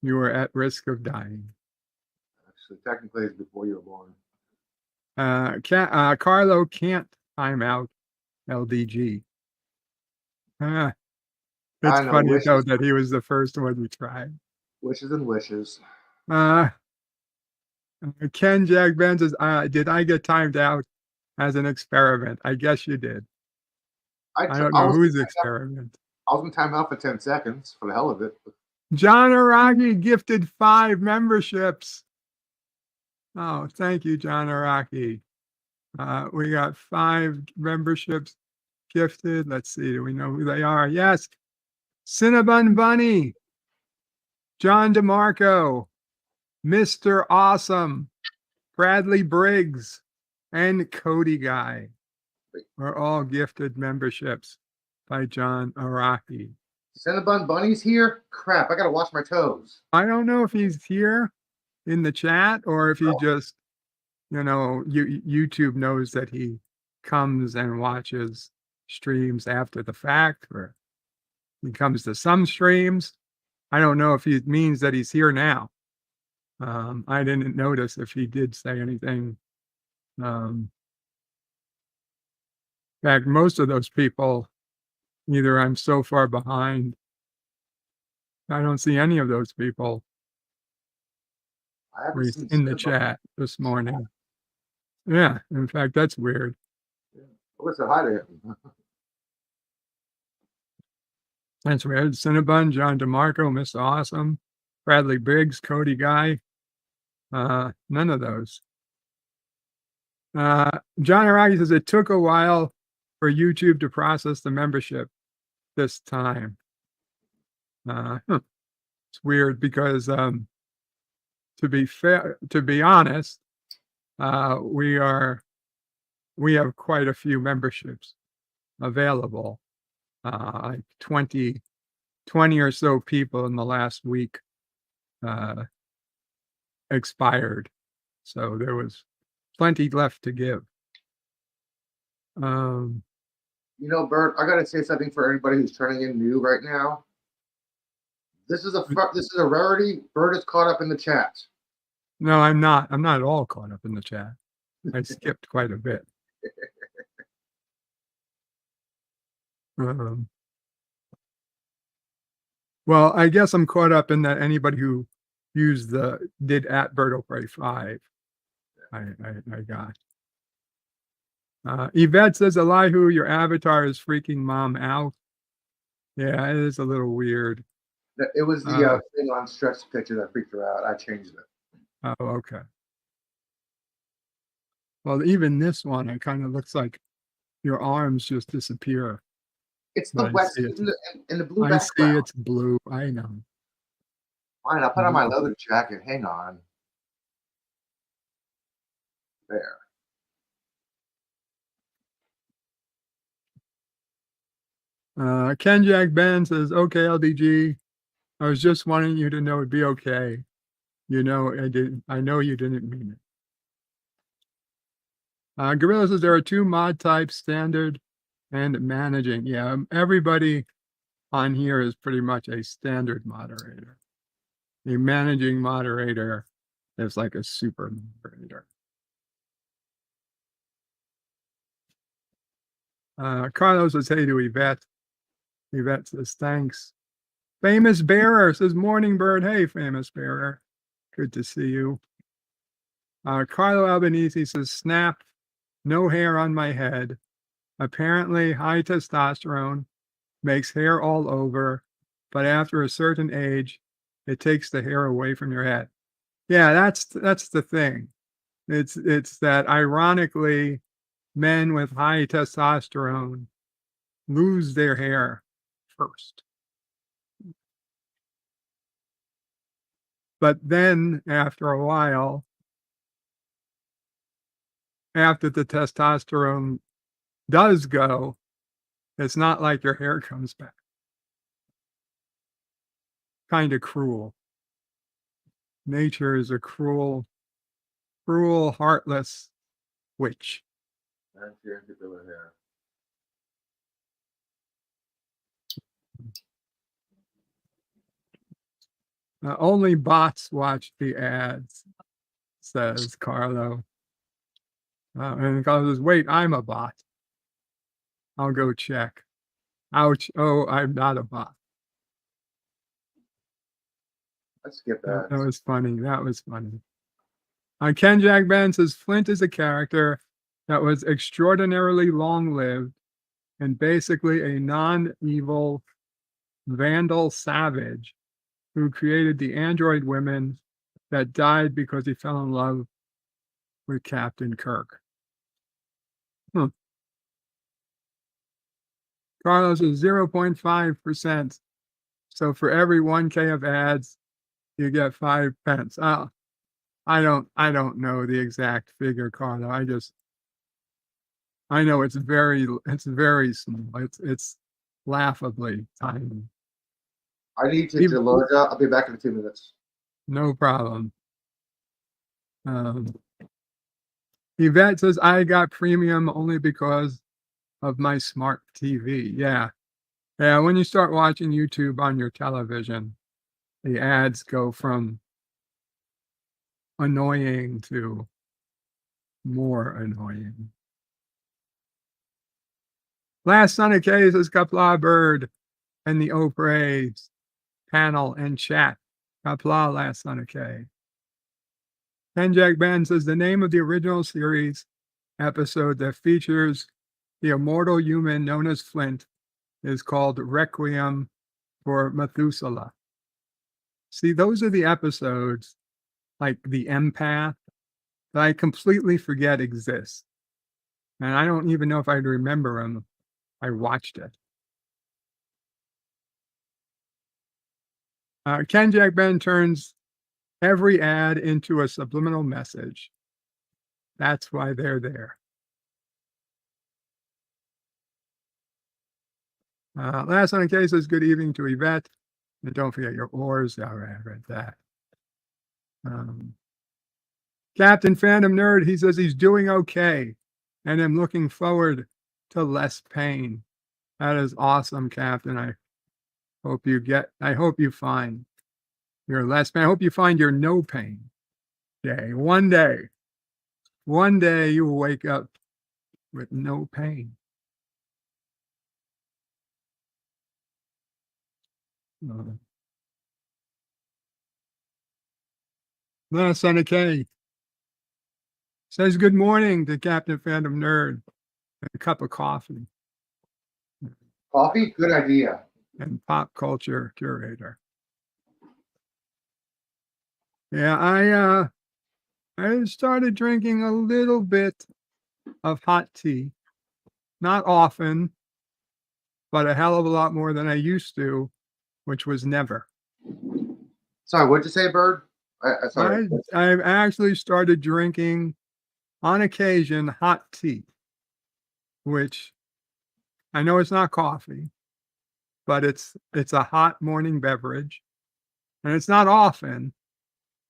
you were at risk of dying. Actually, technically, it's before you were born. Carlo can't time out LDG. It's funny wishes, though that he was the first one we tried. wishes and wishes. Ken Jack Ben says, did I get timed out as an experiment? I guess you did. I don't know whose experiment. I was in timeout for 10 seconds for the hell of it. John Araki gifted 5 memberships. Oh, thank you, John Araki. We got 5 memberships gifted. Let's see, do we know who they are? Yes, Cinnabon Bunny, John DeMarco, Mr. Awesome, Bradley Briggs, and Cody Guy are all gifted memberships by John Araki. Cinnabon Bunny's here? Crap, I gotta wash my toes. I don't know if he's here in the chat or if he just, YouTube knows that he comes and watches streams after the fact, or he comes to some streams. I don't know if he means that he's here now. I didn't notice if he did say anything. In fact, most of those people, either I'm so far behind, I don't see any of those people in the chat this morning. Yeah, in fact, that's weird. What's the hi to him? That's weird. Cinnabon, John DeMarco, Mr. Awesome, Bradley Briggs, Cody Guy. None of those. John Araki says it took a while for YouTube to process the membership this time. It's weird because to be honest, we have quite a few memberships available. Like 20 or so people in the last week expired. So there was plenty left to give. Bert, I gotta say something for anybody who's turning in new right now. This is a rarity. Bert is caught up in the chat. No, I'm not. I'm not at all caught up in the chat. I skipped quite a bit. Well, I guess I'm caught up in that anybody who did at Bertoprey 5, I got. Yvette says, Elihu, your avatar is freaking mom out. Yeah, it is a little weird. It was the thing on stretch picture that freaked her out. I changed it. Oh, okay. Well, even this one, it kind of looks like your arms just disappear. It's the But I wet see it. in the blue I see background. it's blue. I know. Fine, I'll put on my leather jacket. Hang on. There. Ken Jack Ben says, "Okay, LDG. I was just wanting you to know it'd be okay. You know, I know you didn't mean it." Gorilla says there are two mod types: standard and managing. Yeah, everybody on here is pretty much a standard moderator. A managing moderator is like a super moderator. Carlos says, "Hey" to Yvette. Yvette says, "Thanks." Famous Bearer says, "Morning, Bird." Hey, Famous Bearer. Good to see you. Carlo Albanese says, "Snap. No hair on my head. Apparently, high testosterone makes hair all over, but after a certain age, it takes the hair away from your head." Yeah, that's the thing. It's that ironically, men with high testosterone lose their hair first. But then after a while, after the testosterone does go, it's not like your hair comes back. Kind of cruel. Nature is a cruel, heartless witch. That's your particular hair. Only bots watch the ads, says Carlo. And Carlo says, "Wait, I'm a bot. I'll go check. Ouch. Oh, I'm not a bot." Let's skip That that. was funny. That was funny. Ken Jack Ben says, "Flint is a character that was extraordinarily long-lived and basically a non-evil vandal savage who created the android women that died because he fell in love with Captain Kirk." Carlos is 0.5%. So for every 1K of ads, you get 5 pence. I don't know the exact figure, Carlo. I know it's very small. It's laughably tiny. I need to load up. I'll be back in 2 minutes. No problem. Yvette says, "I got premium only because of my smart TV." Yeah. Yeah, when you start watching YouTube on your television, the ads go from annoying to more annoying. Last Sunday K says, "Kapla Bird and the Opraise panel and chat." Kapla last Sunday K. Ken Jack Ben says, "The name of the original series episode that features the immortal human known as Flint is called Requiem for Methuselah." See, those are the episodes, like the empath, that I completely forget exist. And I don't even know if I'd remember them. I watched it. Ken Jack Ben turns every ad into a subliminal message. That's why they're there. Last on the case says, "Good evening to Yvette. And don't forget your oars." All right, I read that. Captain Phantom Nerd, he says he's doing okay. And I'm looking forward to less pain. That is awesome, Captain. I hope you find your less pain. I hope you find your no pain day. One day you will wake up with no pain. Last Son of K says good morning to Captain Phantom Nerd. A cup of coffee. Coffee? Good idea. And pop culture curator. Yeah, I started drinking a little bit of hot tea. Not often, but a hell of a lot more than I used to, which was never. Sorry, what'd you say, Bird? Sorry. I've actually started drinking, on occasion, hot tea, which I know it's not coffee, but it's a hot morning beverage, and it's not often,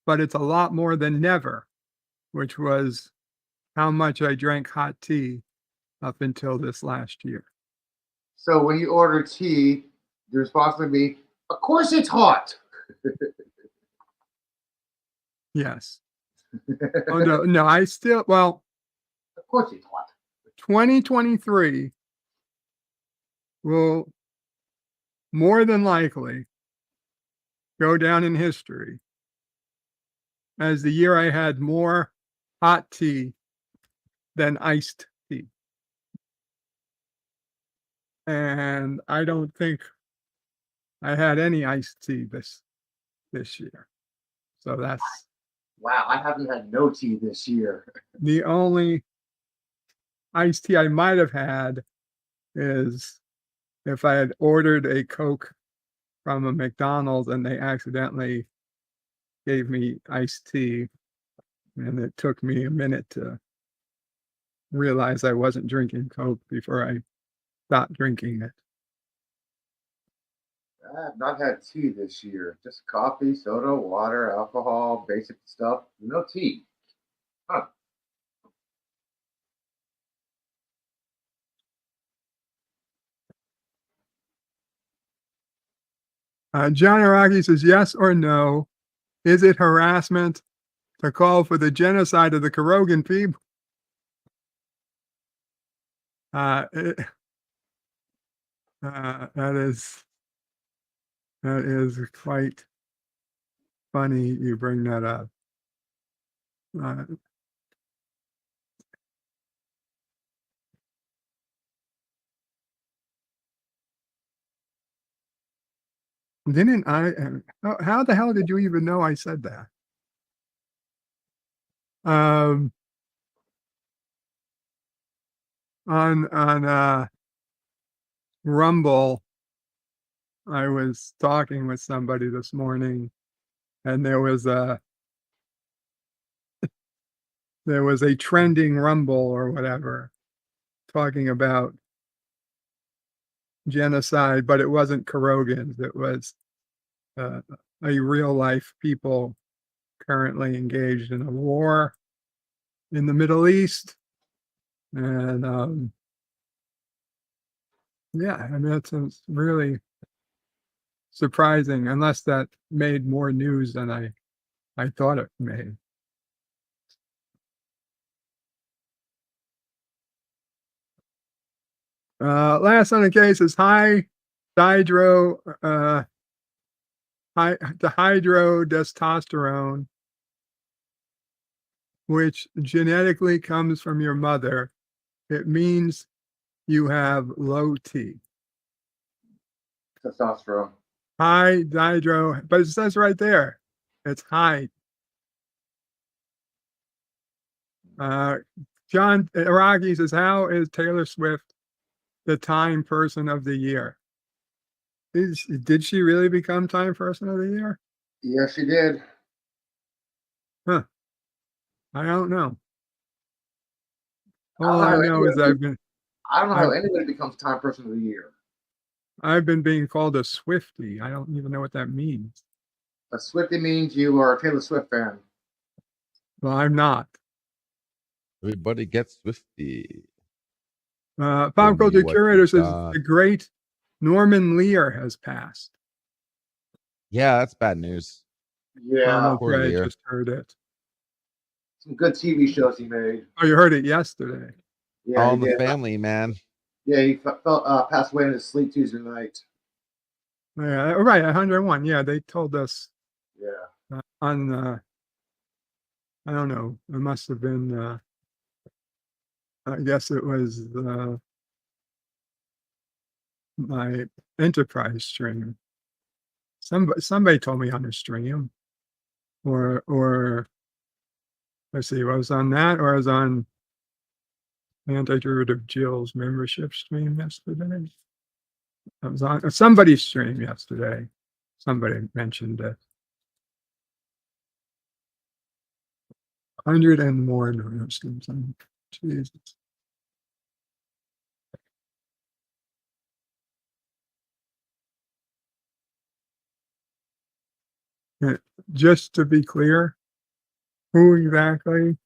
but it's a lot more than never, which was how much I drank hot tea up until this last year. So when you order tea, the response would be, "Of course it's hot." Yes. Oh, no, I still well, Of course it's hot. 2023 will more than likely go down in history as the year I had more hot tea than iced tea. And I don't think I had any iced tea this year. So that's Wow, I haven't had no tea this year. the only iced tea I might have had is if I had ordered a Coke from a McDonald's and they accidentally gave me iced tea, and it took me a minute to realize I wasn't drinking Coke before I stopped drinking it. I have not had tea this year. Just coffee, soda, water, alcohol, basic stuff. No tea. Huh. John Araki says, yes or no, is it harassment to call for the genocide of the Karogan people? It, that is quite funny you bring that up. Didn't I? How the hell did you even know I said that? On Rumble, I was talking with somebody this morning, and there was a trending Rumble or whatever talking about genocide, but it wasn't Karogans. It was a real life people currently engaged in a war in the Middle East, and yeah, I mean it's really surprising, unless that made more news than I thought it made. Last on the case is dihydrotestosterone, which genetically comes from your mother. It means you have low T. Testosterone. High dihydro, but it says right there, it's high. John Araki says, how is Taylor Swift the Time Person of the Year? Did she really become Time Person of the Year? Yes, she did. Huh. I don't know. All I know is I don't know how anybody becomes Time Person of the Year. I've been being called a Swiftie. I don't even know what that means. A Swiftie means you are a Taylor Swift fan. Well, I'm not. Everybody gets Swifty. Pop Show me culture what curator you says got. the great Norman Lear has passed. Yeah, that's bad news. Yeah. Poor Okay, I Lear. just heard it. Some good TV shows he made. Oh, you heard it yesterday. Yeah, All he in the did. Family, man. Yeah, he passed away in his sleep Tuesday night. Yeah, right, 101. Yeah, they told us Yeah. on I don't know. It must have been I guess it was my Enterprise stream. Somebody told me on the stream, or let's see, I was on that, or I was on Anti-Derivative Jill's membership stream yesterday. I was on somebody's stream yesterday. Somebody mentioned it. 100 and more streams. Jesus. Just to be clear, who exactly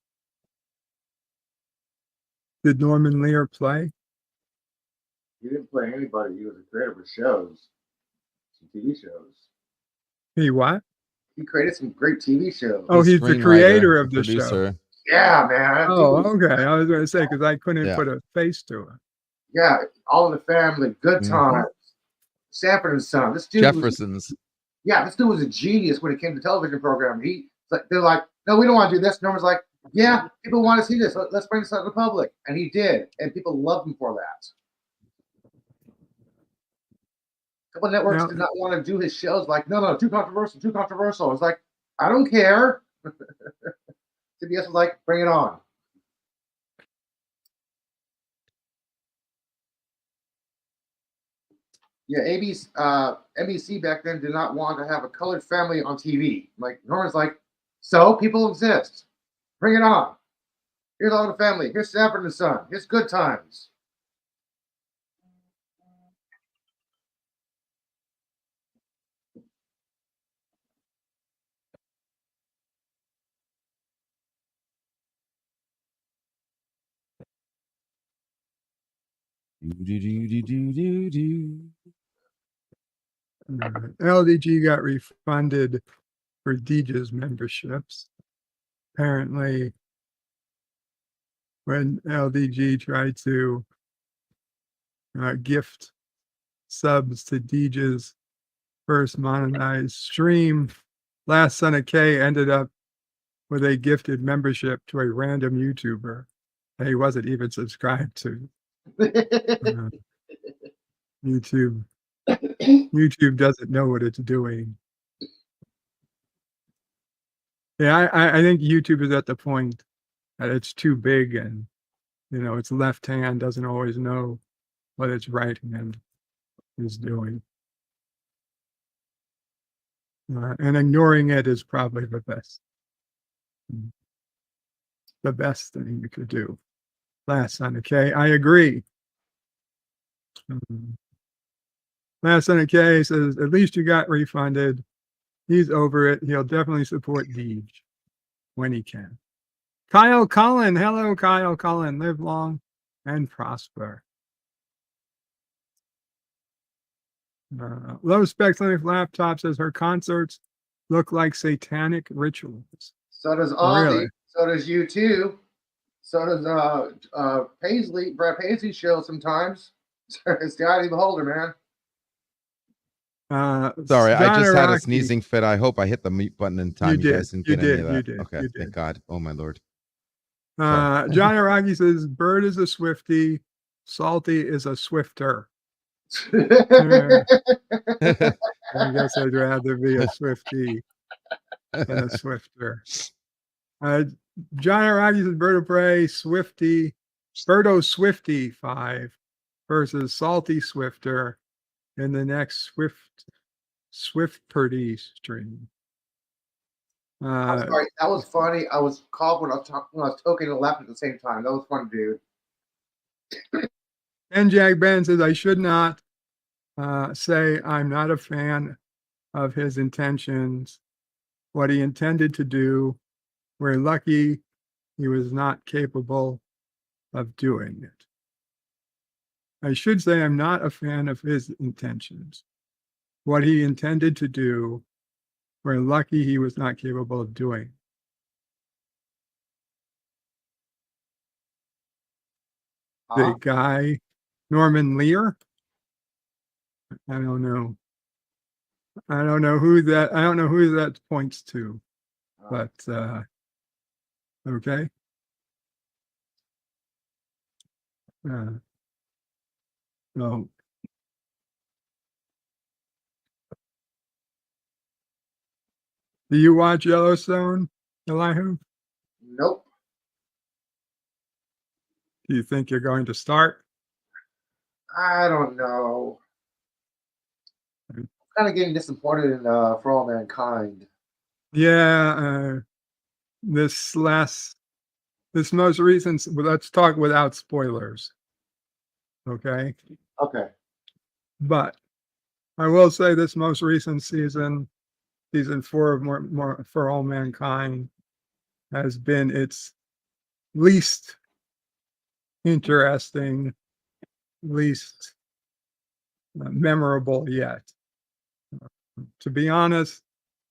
did Norman Lear play? He didn't play anybody. He was a creator for shows, some TV shows. He what? He created some great TV shows. Oh, he's the screenwriter, creator of the show. producer. Yeah, man. That Oh, dude was- okay. I was going to say because I couldn't Yeah. put a face to it. yeah, All in the Family, Good Mhm. Times, Sanford and Son. This dude was, Jefferson's. yeah, this dude was a genius when it came to television programming. They're like, no, we don't want to do this. Norman's like, yeah, people want to see this. Let's bring this out to the public, and he did, and people loved him for that. A couple of networks Now- did not want to do his shows. Like, no, too controversial, too controversial. It's like, I don't care. CBS was like, bring it on. Yeah, NBC back then did not want to have a colored family on TV. Like Norman's like, so people exist. Bring it on. Here's All in the Family. Here's Sanford and Son. Here's Good Times. LDG got refunded for DJ's memberships. Apparently, when LDG tried to gift subs to DJ's first monetized stream, Last Son of K ended up with a gifted membership to a random YouTuber that he wasn't even subscribed to. YouTube doesn't know what it's doing. Yeah, I think YouTube is at the point that it's too big and, its left hand doesn't always know what its right hand is doing. And ignoring it is probably the best thing you could do. Last Son of K, I agree. Last Son of K says, at least you got refunded. He's over it. He'll definitely support Deej when he can. Kyle Cullen. Hello, Kyle Cullen. Live long and prosper. Low Spec Linux Laptop says her concerts look like satanic rituals. So does Ozzy. Really? So does U2. So does Paisley. Brad Paisley show sometimes. It's the eye of the beholder, man. Sorry, I just had a Araki. sneezing fit. I hope I hit the mute button in time. You, did. guys didn't You get any did. of that. You did. Okay, You thank did. God. Oh my Lord. John Araki says, Bird is a Swiftie. Salty is a Swifter. I guess I'd rather be a Swiftie than a Swifter. John Araki says, Bird of Prey, Swiftie, Birdo Swiftie 5 versus Salty Swifter in the next Swift Purdy stream. I'm sorry, that was funny. I was called when I was talking and laughing at the same time. That was fun, dude. And Jack Ben says, I should not say I'm not a fan of his intentions. What he intended to do, we're lucky he was not capable of doing it. I should say I'm not a fan of his intentions. What he intended to do, we're lucky he was not capable of doing. The guy, Norman Lear? I don't know. I don't know who that points to, but okay. So do you watch Yellowstone, Elihu? Nope. Do you think you're going to start? I don't know. kind of getting disappointed in For All Mankind. Yeah, this most recent, well, let's talk without spoilers. Okay. Okay. But I will say this most recent season, season 4 of more For All Mankind, has been its least interesting, least memorable yet. To be honest,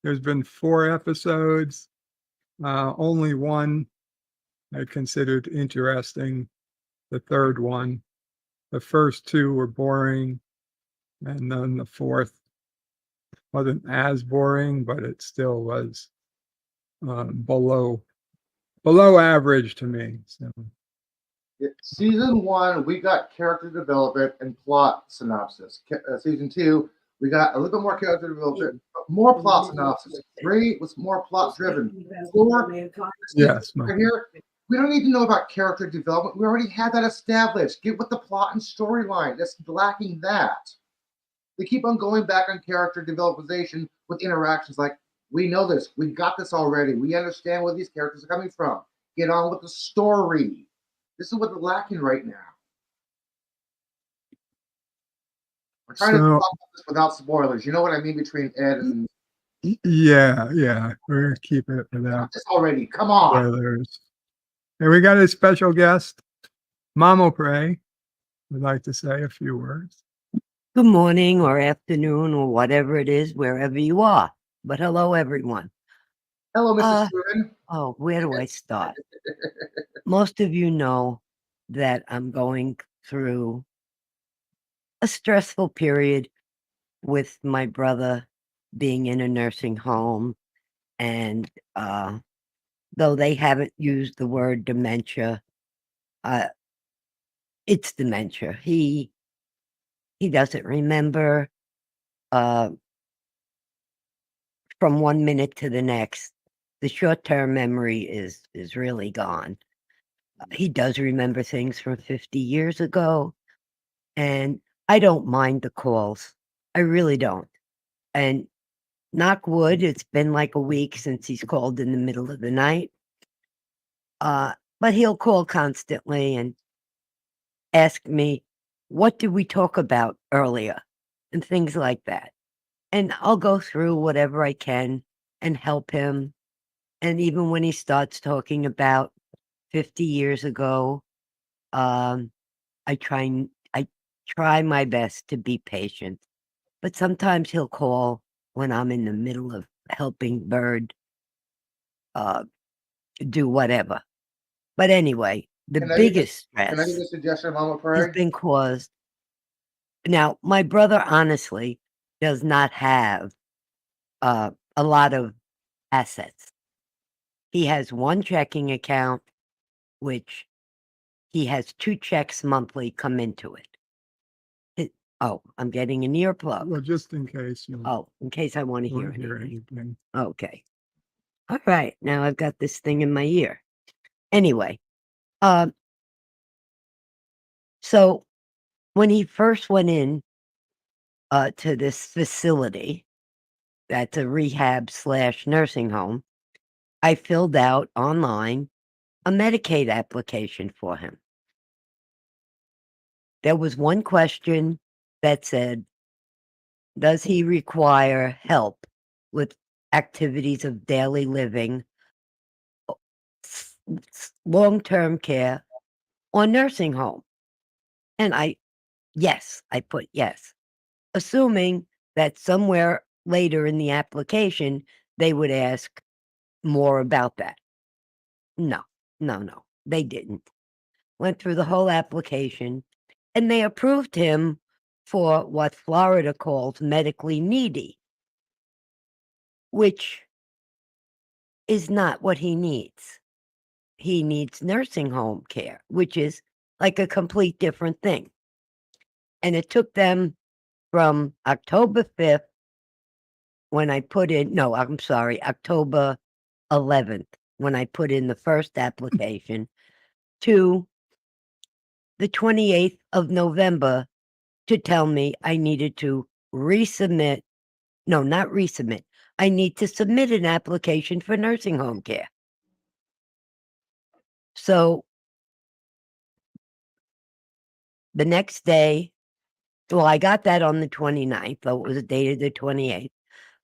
there's been 4 episodes. Only one I considered interesting, the third one. The first 2 were boring, and then the fourth wasn't as boring, but it still was below average to me. So Season 1, we got character development and plot synopsis. Season 2, we got a little bit more character development, more plot synopsis. 3 was more plot driven. 4, yes, right here, we don't need to know about character development. We already had that established. Get with the plot and storyline. That's lacking that. They keep on going back on character development with interactions like, we know this. We got this already. We understand where these characters are coming from. Get on with the story. This is what they're lacking right now. I'm trying to talk about this without spoilers. You know what I mean between Ed and. yeah, we're keeping it for that. This already. Come on. Spoilers. And we got a special guest, Mama Pray, would like to say a few words. Good morning or afternoon or whatever it is, wherever you are. But hello, everyone. Hello, Mrs. Stewart. Oh, where do I start? Most of you know that I'm going through a stressful period with my brother being in a nursing home. And though they haven't used the word dementia, it's dementia. He doesn't remember from one minute to the next. The short-term memory is really gone. He does remember things from 50 years ago, and I don't mind the calls. I really don't. And knock wood, it's been like a week since he's called in the middle of the night. But he'll call constantly and ask me, what did we talk about earlier? And things like that. And I'll go through whatever I can and help him. And even when he starts talking about 50 years ago, I try my best to be patient. But sometimes he'll call when I'm in the middle of helping Bird do whatever. But anyway, the biggest stress can I give a suggestion, Mama has Prairie? been caused. Now, my brother honestly does not have a lot of assets. He has one checking account, which he has 2 checks monthly come into it. Oh, I'm getting an earplug. Well, just in case you In case I want to hear want to hear anything. anything. Okay. All right. Now I've got this thing in my ear. Anyway, so when he first went in to this facility, that's a rehab/nursing home, I filled out online a Medicaid application for him. There was one question that said, does he require help with activities of daily living, long-term care, or nursing home? And I put yes, assuming that somewhere later in the application, they would ask more about that. No, they didn't. Went through the whole application, and they approved him for what Florida calls medically needy, which is not what he needs. He needs nursing home care, which is like a complete different thing. And it took them from October 5th when I put in, no, I'm sorry, October 11th when I put in the first application to the 28th of November to tell me I needed to resubmit No, not resubmit. I need to submit an application for nursing home care. So the next day, well, I got that on the 29th, though it was dated the 28th.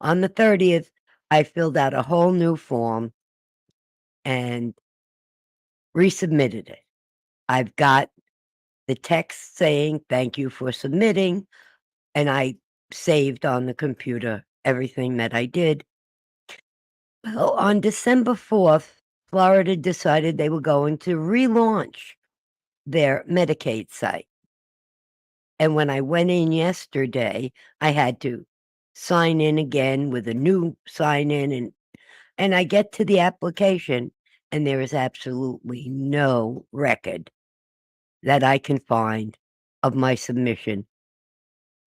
On the 30th, I filled out a whole new form and resubmitted it. I've got the text saying, thank you for submitting. And I saved on the computer everything that I did. Well, on December 4th, Florida decided they were going to relaunch their Medicaid site. And when I went in yesterday, I had to sign in again with a new sign in, and I get to the application and there is absolutely no record that I can find of my submission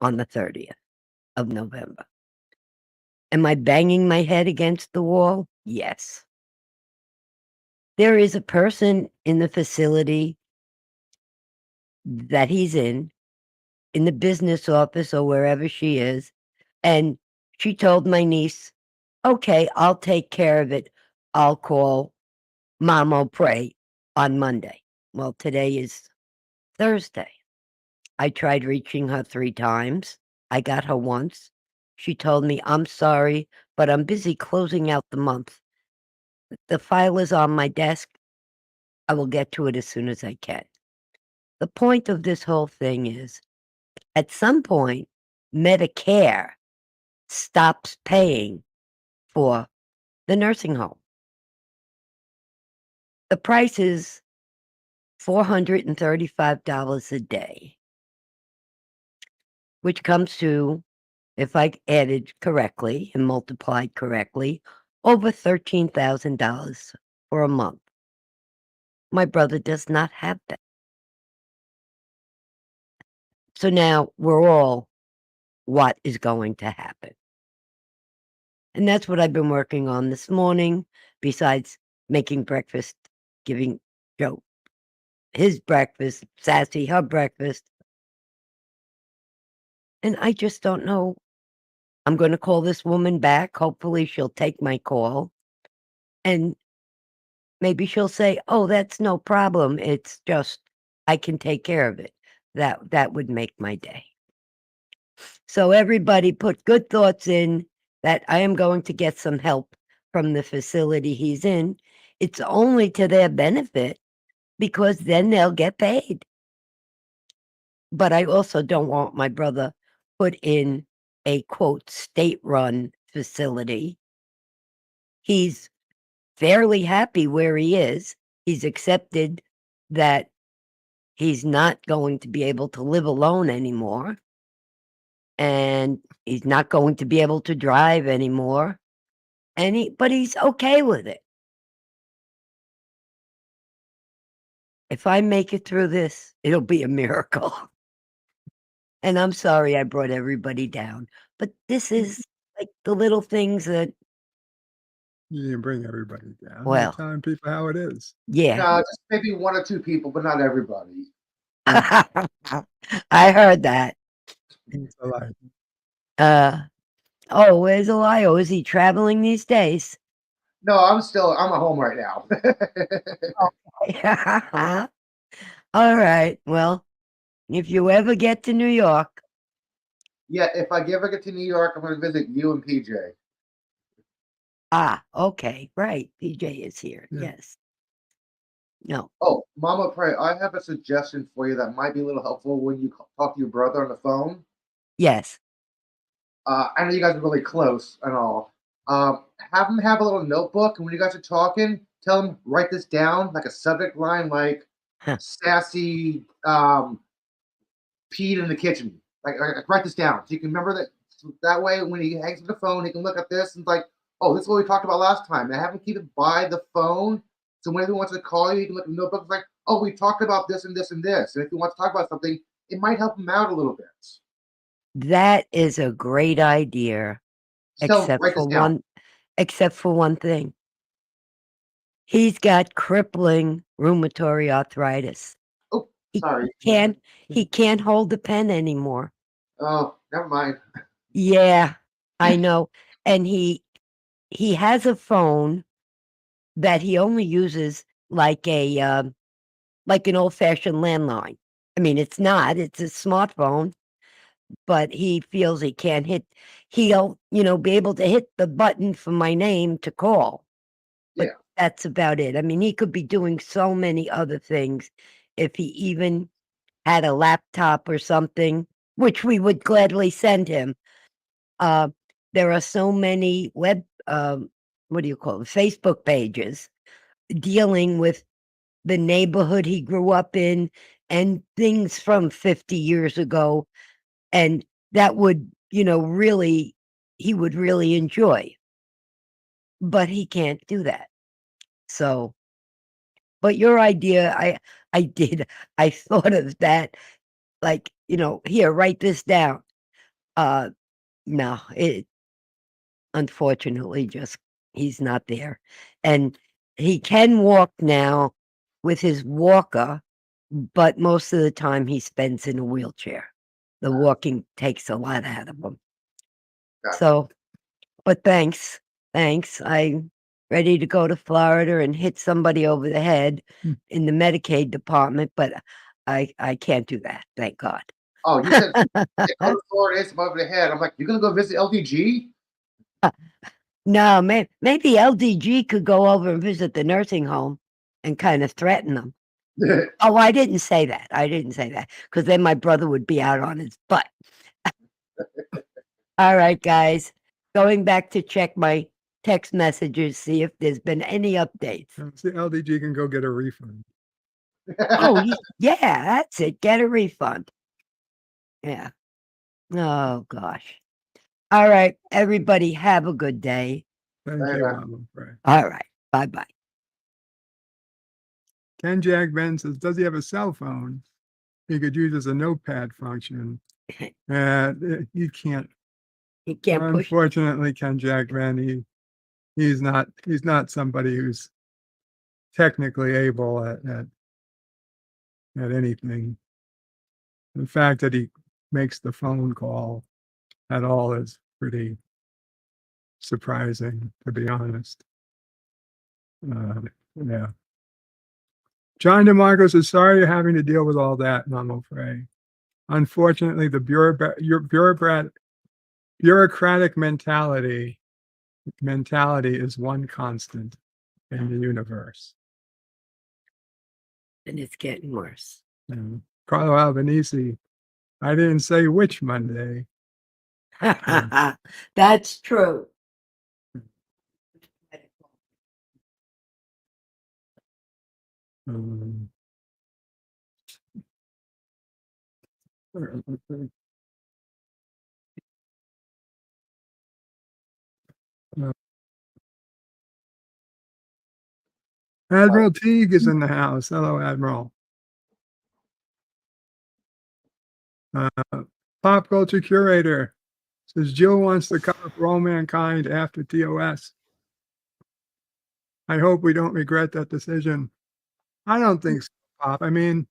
on the 30th of November. Am I banging my head against the wall? Yes. There is a person in the facility that he's in the business office or wherever she is, and she told my niece, okay, I'll take care of it. I'll call Mama Pray on Monday. Well, today is Thursday. I tried reaching her 3 times. I got her once. She told me, I'm sorry, but I'm busy closing out the month. The file is on my desk. I will get to it as soon as I can. The point of this whole thing is, at some point, Medicare stops paying for the nursing home. The price is $435 a day, which comes to, if I added correctly and multiplied correctly, over $13,000 for a month. My brother does not have that. So now we're all, what is going to happen? And that's what I've been working on this morning, besides making breakfast, giving Joe his breakfast, Sassy her breakfast. And I just don't know. I'm going to call this woman back. Hopefully she'll take my call. And maybe she'll say, oh, that's no problem. It's just, I can take care of it. That would make my day. So everybody put good thoughts in that I am going to get some help from the facility he's in. It's only to their benefit because then they'll get paid. But I also don't want my brother put in a quote state-run facility. He's fairly happy where he is. He's accepted that he's not going to be able to live alone anymore. And he's not going to be able to drive anymore. But he's okay with it. If I make it through this, it'll be a miracle. And I'm sorry I brought everybody down, but this is like the little things that, You didn't bring everybody down. Well. You're telling people how it is. yeah. No, just maybe 1 or 2 people, but not everybody. I heard that. It's a lie. Oh, where's Elio? Is he traveling these days? No, I'm at home right now. All right. Well, if you ever get to New York, Yeah, if I ever get to New York, I'm going to visit you and PJ. okay, right. PJ is here. Yeah. Yes. No. Oh, Mama Pray, I have a suggestion for you that might be a little helpful when you talk to your brother on the phone. Yes. I know you guys are really close and all. Have him have a little notebook, and when you guys are talking, tell him write this down like a subject line, like sassy peed in the kitchen. Like write this down so you can remember that. So that way, when he hangs up the phone, he can look at this and like, oh, this is what we talked about last time. And have him keep it by the phone. So whenever he wants to call you, he can look at the notebook like, oh, we talked about this and this and this. And if he wants to talk about something, it might help him out a little bit. That is a great idea, Just tell him, except write for this down. one thing. He's got crippling rheumatoid arthritis. Oh, He sorry. can't hold the pen anymore. Oh, never mind. Yeah. I know. And he has a phone that he only uses like like an old-fashioned landline. I mean, it's not, it's a smartphone, but he feels he'll, be able to hit the button for my name to call. But Yeah. that's about it. I mean, he could be doing so many other things if he even had a laptop or something, which we would gladly send him. There are so many what do you call it, Facebook pages dealing with the neighborhood he grew up in and things from 50 years ago. And that would, really, he would really enjoy. But he can't do that. So, but your idea, I thought of that, like, here, write this down. No, it unfortunately just he's not there. And he can walk now with his walker, but most of the time he spends in a wheelchair. The walking takes a lot out of him. Gotcha. So, but thanks. I'm ready to go to Florida and hit somebody over the head in the Medicaid department, but I can't do that. Thank God. Oh, you said go to Florida, hit him over the head. I'm like, you're gonna go visit LDG? No, maybe LDG could go over and visit the nursing home and kind of threaten them. Oh, I didn't say that. Because then my brother would be out on his butt. All right, guys. Going back to check my text messages, see if there's been any updates. See, LDG can go get a refund. Oh, yeah, that's it. Get a refund. Yeah. Oh, gosh. All right, everybody, have a good day. Thank Bye, you, bye. Mama Frey. All right. Bye-bye. Ken Jack Ben says, does he have a cell phone he could use as a notepad function? He can't. You can't push. Unfortunately, Ken Jack Ben, he's not somebody who's technically able at anything. The fact that he makes the phone call at all is pretty surprising, to be honest. Yeah. John DeMarco says, sorry you're having to deal with all that, Mama Frey. Unfortunately, the bureaucratic mentality is one constant in the universe. And it's getting worse. Carlo Albanese, I didn't say which Monday. That's true. Admiral Teague is in the house. Hello, Admiral. Pop culture curator says Jill wants to cover For All Mankind after TOS. I hope we don't regret that decision. I don't think so, Pop. I mean,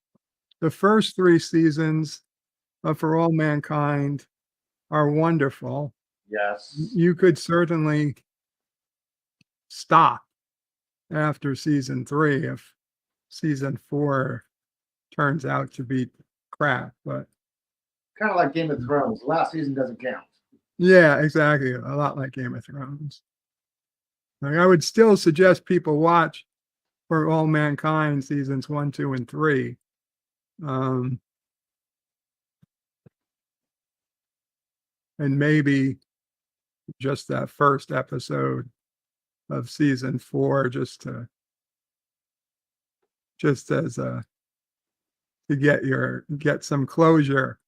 the first 3 seasons of For All Mankind are wonderful. Yes. You could certainly stop after season 3 if season 4 turns out to be crap, but Kind of like Game of Thrones. Last season doesn't count. yeah, exactly. A lot like Game of Thrones. Like, I would still suggest people watch For All Mankind seasons 1, 2, and 3. And maybe just that first episode of season 4, just as to get some closure.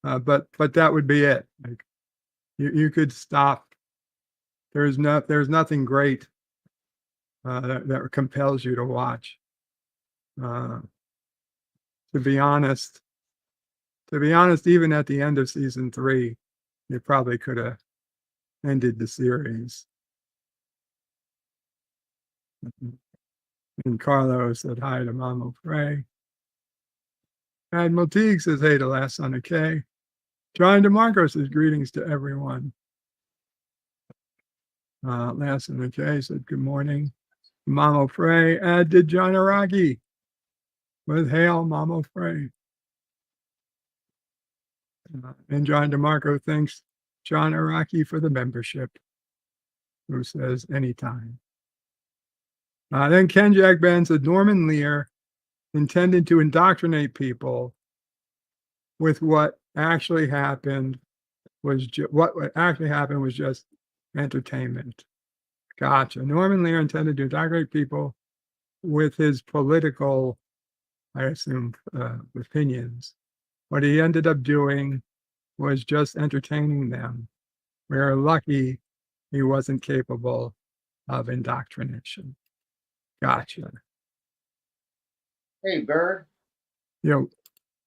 But that would be it. Like, you could stop. There's nothing great that compels you to watch. To be honest, even at the end of season 3, you probably could have ended the series. And Carlos said hi to Mama Frey. Admiral Teague says hey to Last Son of K. John DeMarco says greetings to everyone. Last in the J said, good morning. Mamo Frey, did John Araki with Hail Mamo Frey. And John DeMarco thanks John Araki for the membership, who says anytime. Then Ken Jack Ben said Norman Lear intended to indoctrinate people with what actually happened was what actually happened was just entertainment. Gotcha. Norman Lear intended to indoctrinate people with his political, I assume, opinions. What he ended up doing was just entertaining them. We are lucky he wasn't capable of indoctrination. Gotcha. Hey, Bird. You know,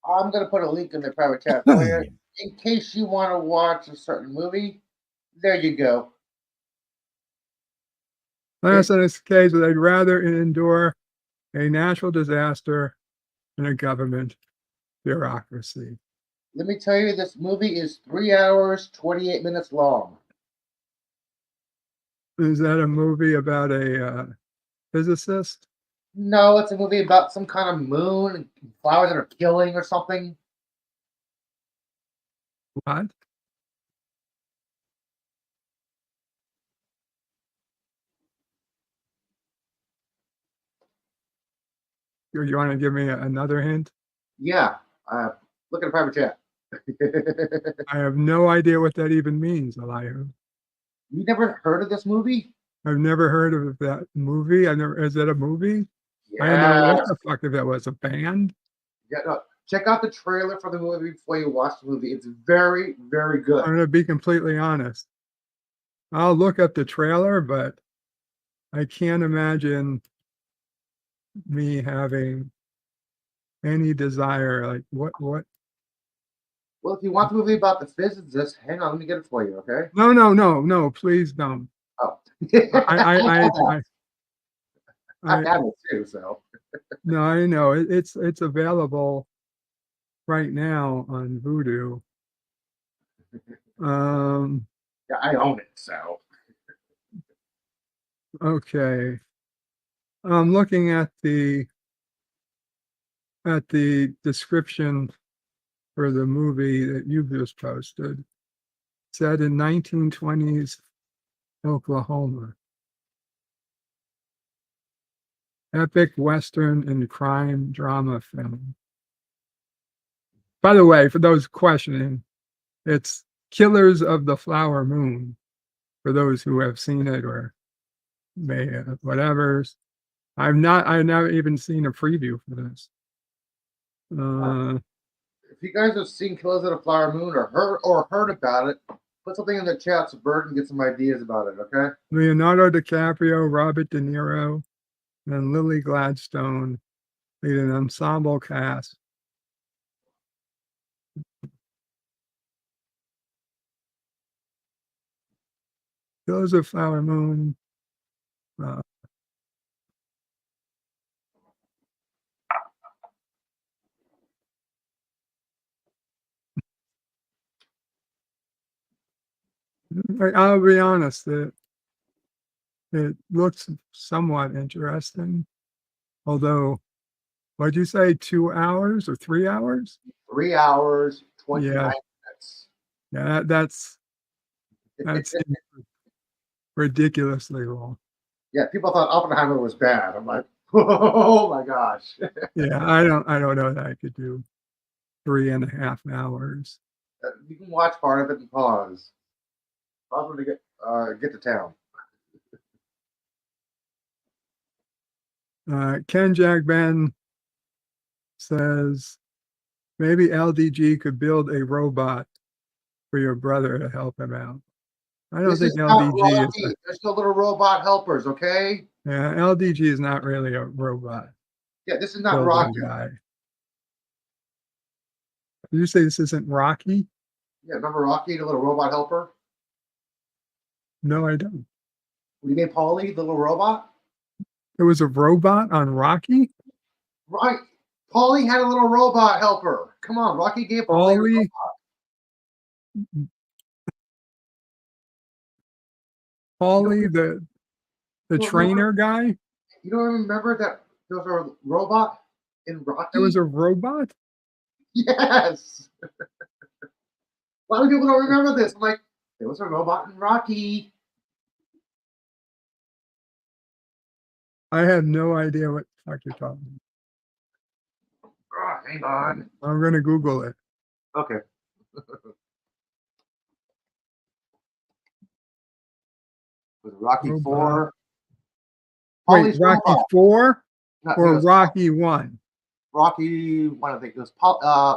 I'm gonna put a link in the private chat for you in case you want to watch a certain movie. There you go. last in this case, I'd rather endure a natural disaster than a government bureaucracy. Let me tell you, this movie is 3 hours 28 minutes long. Is that a movie about a physicist? No, it's a movie about some kind of moon and flowers that are killing or something. What? You want to give me another hint? Yeah, look at the private chat. I have no idea what that even means, Elihu. You never heard of this movie? I've never heard of that movie. Is that a movie? I didn't know Yeah. what the fuck if that was a band. Yeah, no, check out the trailer for the movie before you watch the movie. It's very, very good. I'm going to be completely honest. I'll look up the trailer, but I can't imagine me having any desire. Like what? Well, if you want the movie about the physicist, hang on, let me get it for you, okay? No, please don't. Oh. I I have it too, so. No, I know it's available right now on Vudu. Yeah, I own it, so. Okay. I'm looking at the description for the movie that you just posted. Set in 1920s Oklahoma. Epic Western and crime drama film. By the way, for those questioning, it's Killers of the Flower Moon, for those who have seen it or may whatever. I've never even seen a preview for this. If you guys have seen Killers of the Flower Moon or heard about it, put something in the chat so Bert can get some ideas about it, okay? Leonardo DiCaprio, Robert De Niro, and Lily Gladstone lead an ensemble cast. Killers of Flower Moon. I'll be honest, it looks somewhat interesting. Although, what'd you say, 2 hours or 3 hours? 3 hours, 29 minutes. Yeah, that's ridiculously long. Yeah, people thought Oppenheimer was bad. I'm like, oh my gosh. Yeah, I don't know that I could do 3.5 hours. You can watch part of it and pause. Pause when to get to town. Ken Jack Ben says maybe LDG could build a robot for your brother to help him out. I don't think LDG is. There's no little robot helpers, okay? Yeah, LDG is not really a robot. Yeah, this is not Rocky. Guy. Did you say this isn't Rocky? Yeah, remember Rocky, the little robot helper? No, I don't. You mean Paulie, the little robot? There was a robot on Rocky? Right. Paulie had a little robot helper. Come on, Rocky gave Paulie a robot. Paulie, the Well, trainer guy? You don't remember that there was a robot in Rocky? There was a robot? Yes. A lot of people don't remember this. I'm like, there was a robot in Rocky. I have no idea what the fuck you're talking Oh, hang on. about. I'm gonna Google it. Okay. Was it Rocky Robot. 4? Wait, Paulie's Rocky robot. 4 No, I think it or was Rocky 1? Rocky 1, I think it was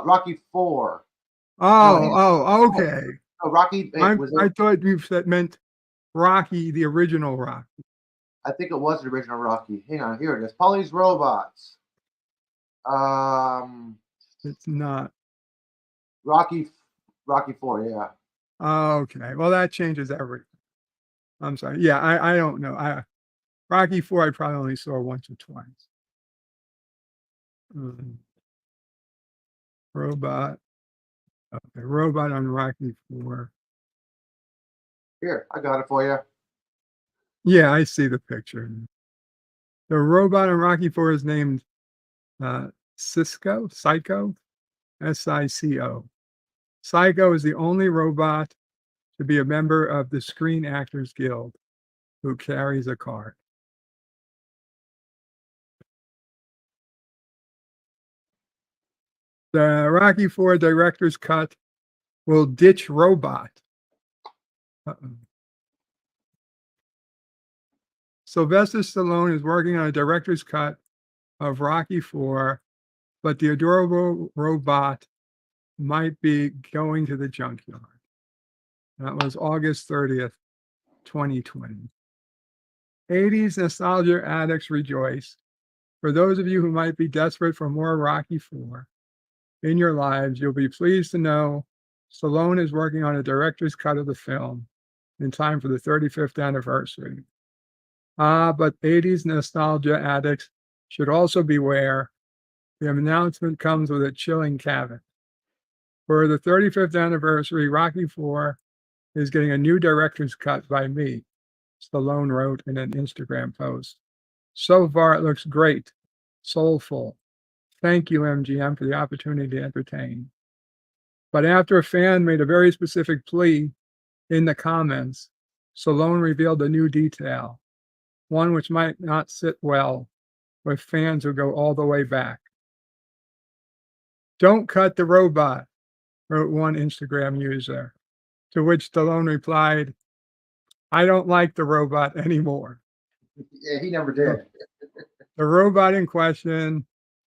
Rocky 4. Okay. No, Rocky I thought you said meant Rocky, the original Rocky. I think it was the original Rocky. Hang on, here it is. Paulie's robots. It's not. Rocky 4, yeah. Okay. Well, that changes everything. I'm sorry. Yeah, I don't know. Rocky 4 I probably only saw once or twice. Robot. Okay, robot on Rocky 4. Here, I got it for you. Yeah, I see the picture. The robot on Rocky 4 is named Psycho, Psycho. Psycho is the only robot to be a member of the Screen Actors Guild who carries a card. The Rocky 4 director's cut will ditch robot. Sylvester Stallone is working on a director's cut of Rocky 4, but the adorable robot might be going to the junkyard. That was August 30th, 2020. 80s nostalgia addicts rejoice. For those of you who might be desperate for more Rocky 4 in your lives, you'll be pleased to know Stallone is working on a director's cut of the film in time for the 35th anniversary. But 80s nostalgia addicts should also beware. The announcement comes with a chilling caveat. For the 35th anniversary, Rocky 4 is getting a new director's cut by me, Stallone wrote in an Instagram post. So far, it looks great, soulful. Thank you, MGM, for the opportunity to entertain. But after a fan made a very specific plea in the comments, Stallone revealed a new detail, one which might not sit well with fans who go all the way back. Don't cut the robot, wrote one Instagram user, to which Stallone replied, I don't like the robot anymore. Yeah, he never did. The robot in question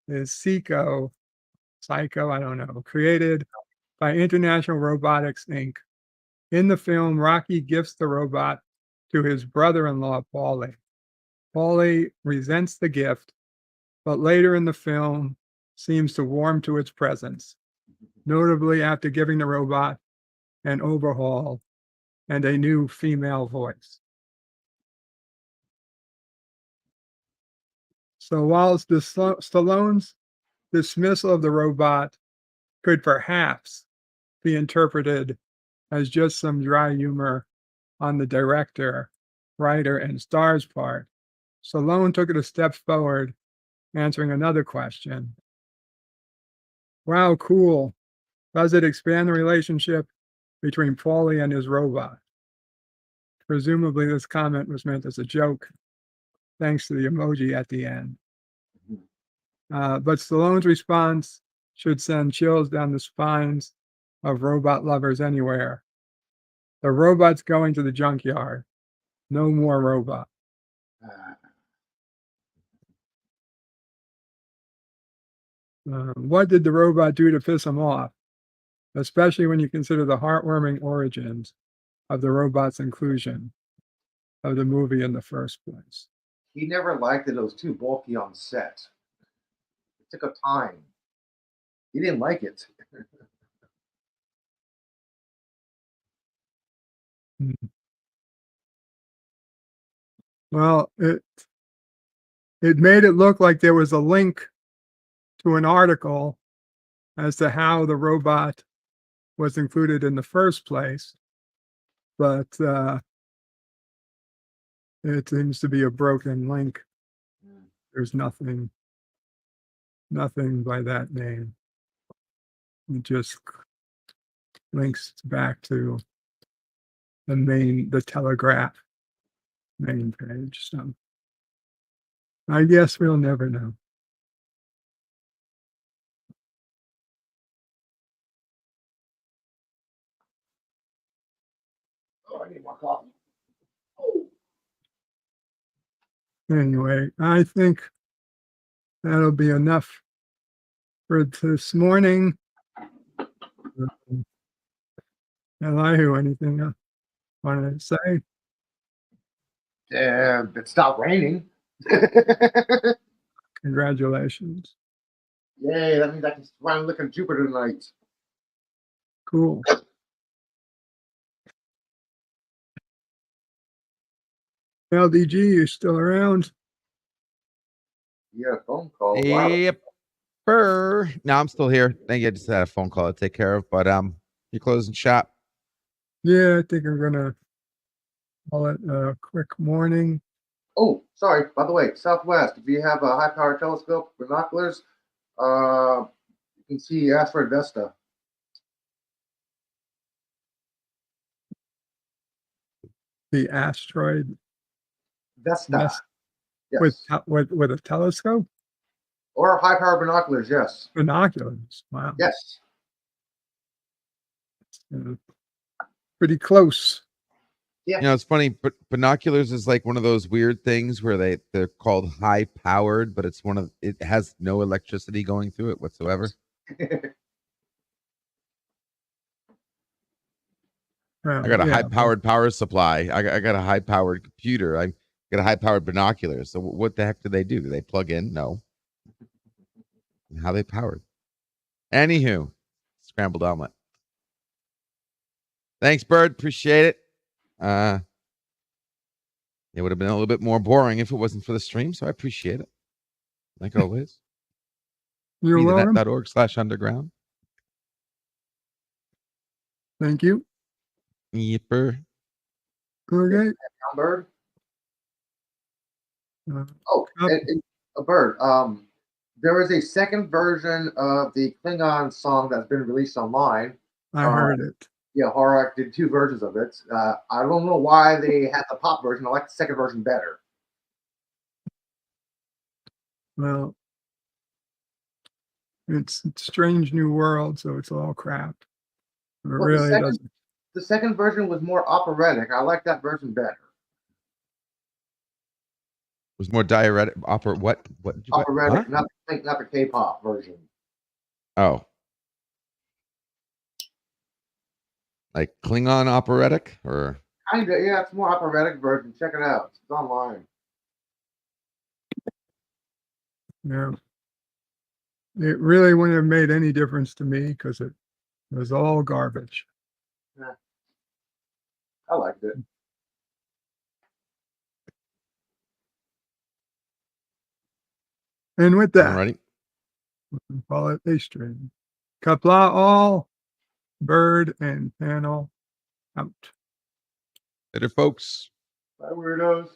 is Psycho, I don't know, created by International Robotics Inc. In the film, Rocky gifts the robot to his brother-in-law, Paulie. Paulie resents the gift, but later in the film seems to warm to its presence, notably after giving the robot an overhaul and a new female voice. So whilst Stallone's dismissal of the robot could perhaps be interpreted as just some dry humor on the director, writer, and star's part, Stallone took it a step forward, answering another question. Wow, cool. Does it expand the relationship between Paulie and his robot? Presumably, this comment was meant as a joke, thanks to the emoji at the end. But Stallone's response should send chills down the spines of robot lovers anywhere. The robot's going to the junkyard. No more robot. What did the robot do to piss him off? Especially when you consider the heartwarming origins of the robot's inclusion of the movie in the first place. He never liked that it was too bulky on set. It took up time. He didn't like it. Well, it made it look like there was a link to an article as to how the robot was included in the first place. But It seems to be a broken link. There's nothing by that name. It just links back to the Telegraph main page. So I guess we'll never know. Oh, I need more coffee. Anyway, I think that'll be enough for this morning. Elihu, anything else want to say? It stopped raining. Congratulations. Yay, that means I can finally look at Jupiter tonight. Cool. LDG, you still around? You got a phone call. Wow. Yep. No, I'm still here. Thank you. I just had a phone call to take care of, but you're closing shop. Yeah, I think I'm gonna call it a quick morning. Oh, sorry. By the way, Southwest, if you have a high-powered telescope, binoculars, you can see asteroid Vesta. The asteroid Vesta. Yes. Yes. with a telescope, Or high-powered binoculars, yes. binoculars. Wow, Yes. pretty close. Yeah. You know, it's funny, but binoculars is like one of those weird things where they're called high powered, but it has no electricity going through it whatsoever. I got a high powered power supply. I got a high powered computer. I got a high powered binocular. So what the heck do? Do they plug in? No. How they powered? Anywho, scrambled omelet. Thanks, Bird. Appreciate it. It would have been a little bit more boring if it wasn't for the stream, so I appreciate it. Like always. You're welcome. Net.org/underground. Thank you. Yipper. Okay. Bird. Uh, Oh, and a bird. There is a second version of the Klingon song that's been released online. I heard it. Yeah, Horak did two versions of it. I don't know why they had the pop version. I like the second version better. Well, it's Strange New World, so it's all crap. It Well, really doesn't. The second version was more operatic. I like that version better. Was more diuretic. What? Operatic, Huh? not the K-pop version. Oh. Like Klingon operatic or Kinda, yeah, it's more operatic version. Check it out. It's online. Yeah. It really wouldn't have made any difference to me because it was all garbage. Yeah. I liked it. And with that, ready? we call it a stream. Kapla all, Bird and panel out. Later, folks. Bye, weirdos.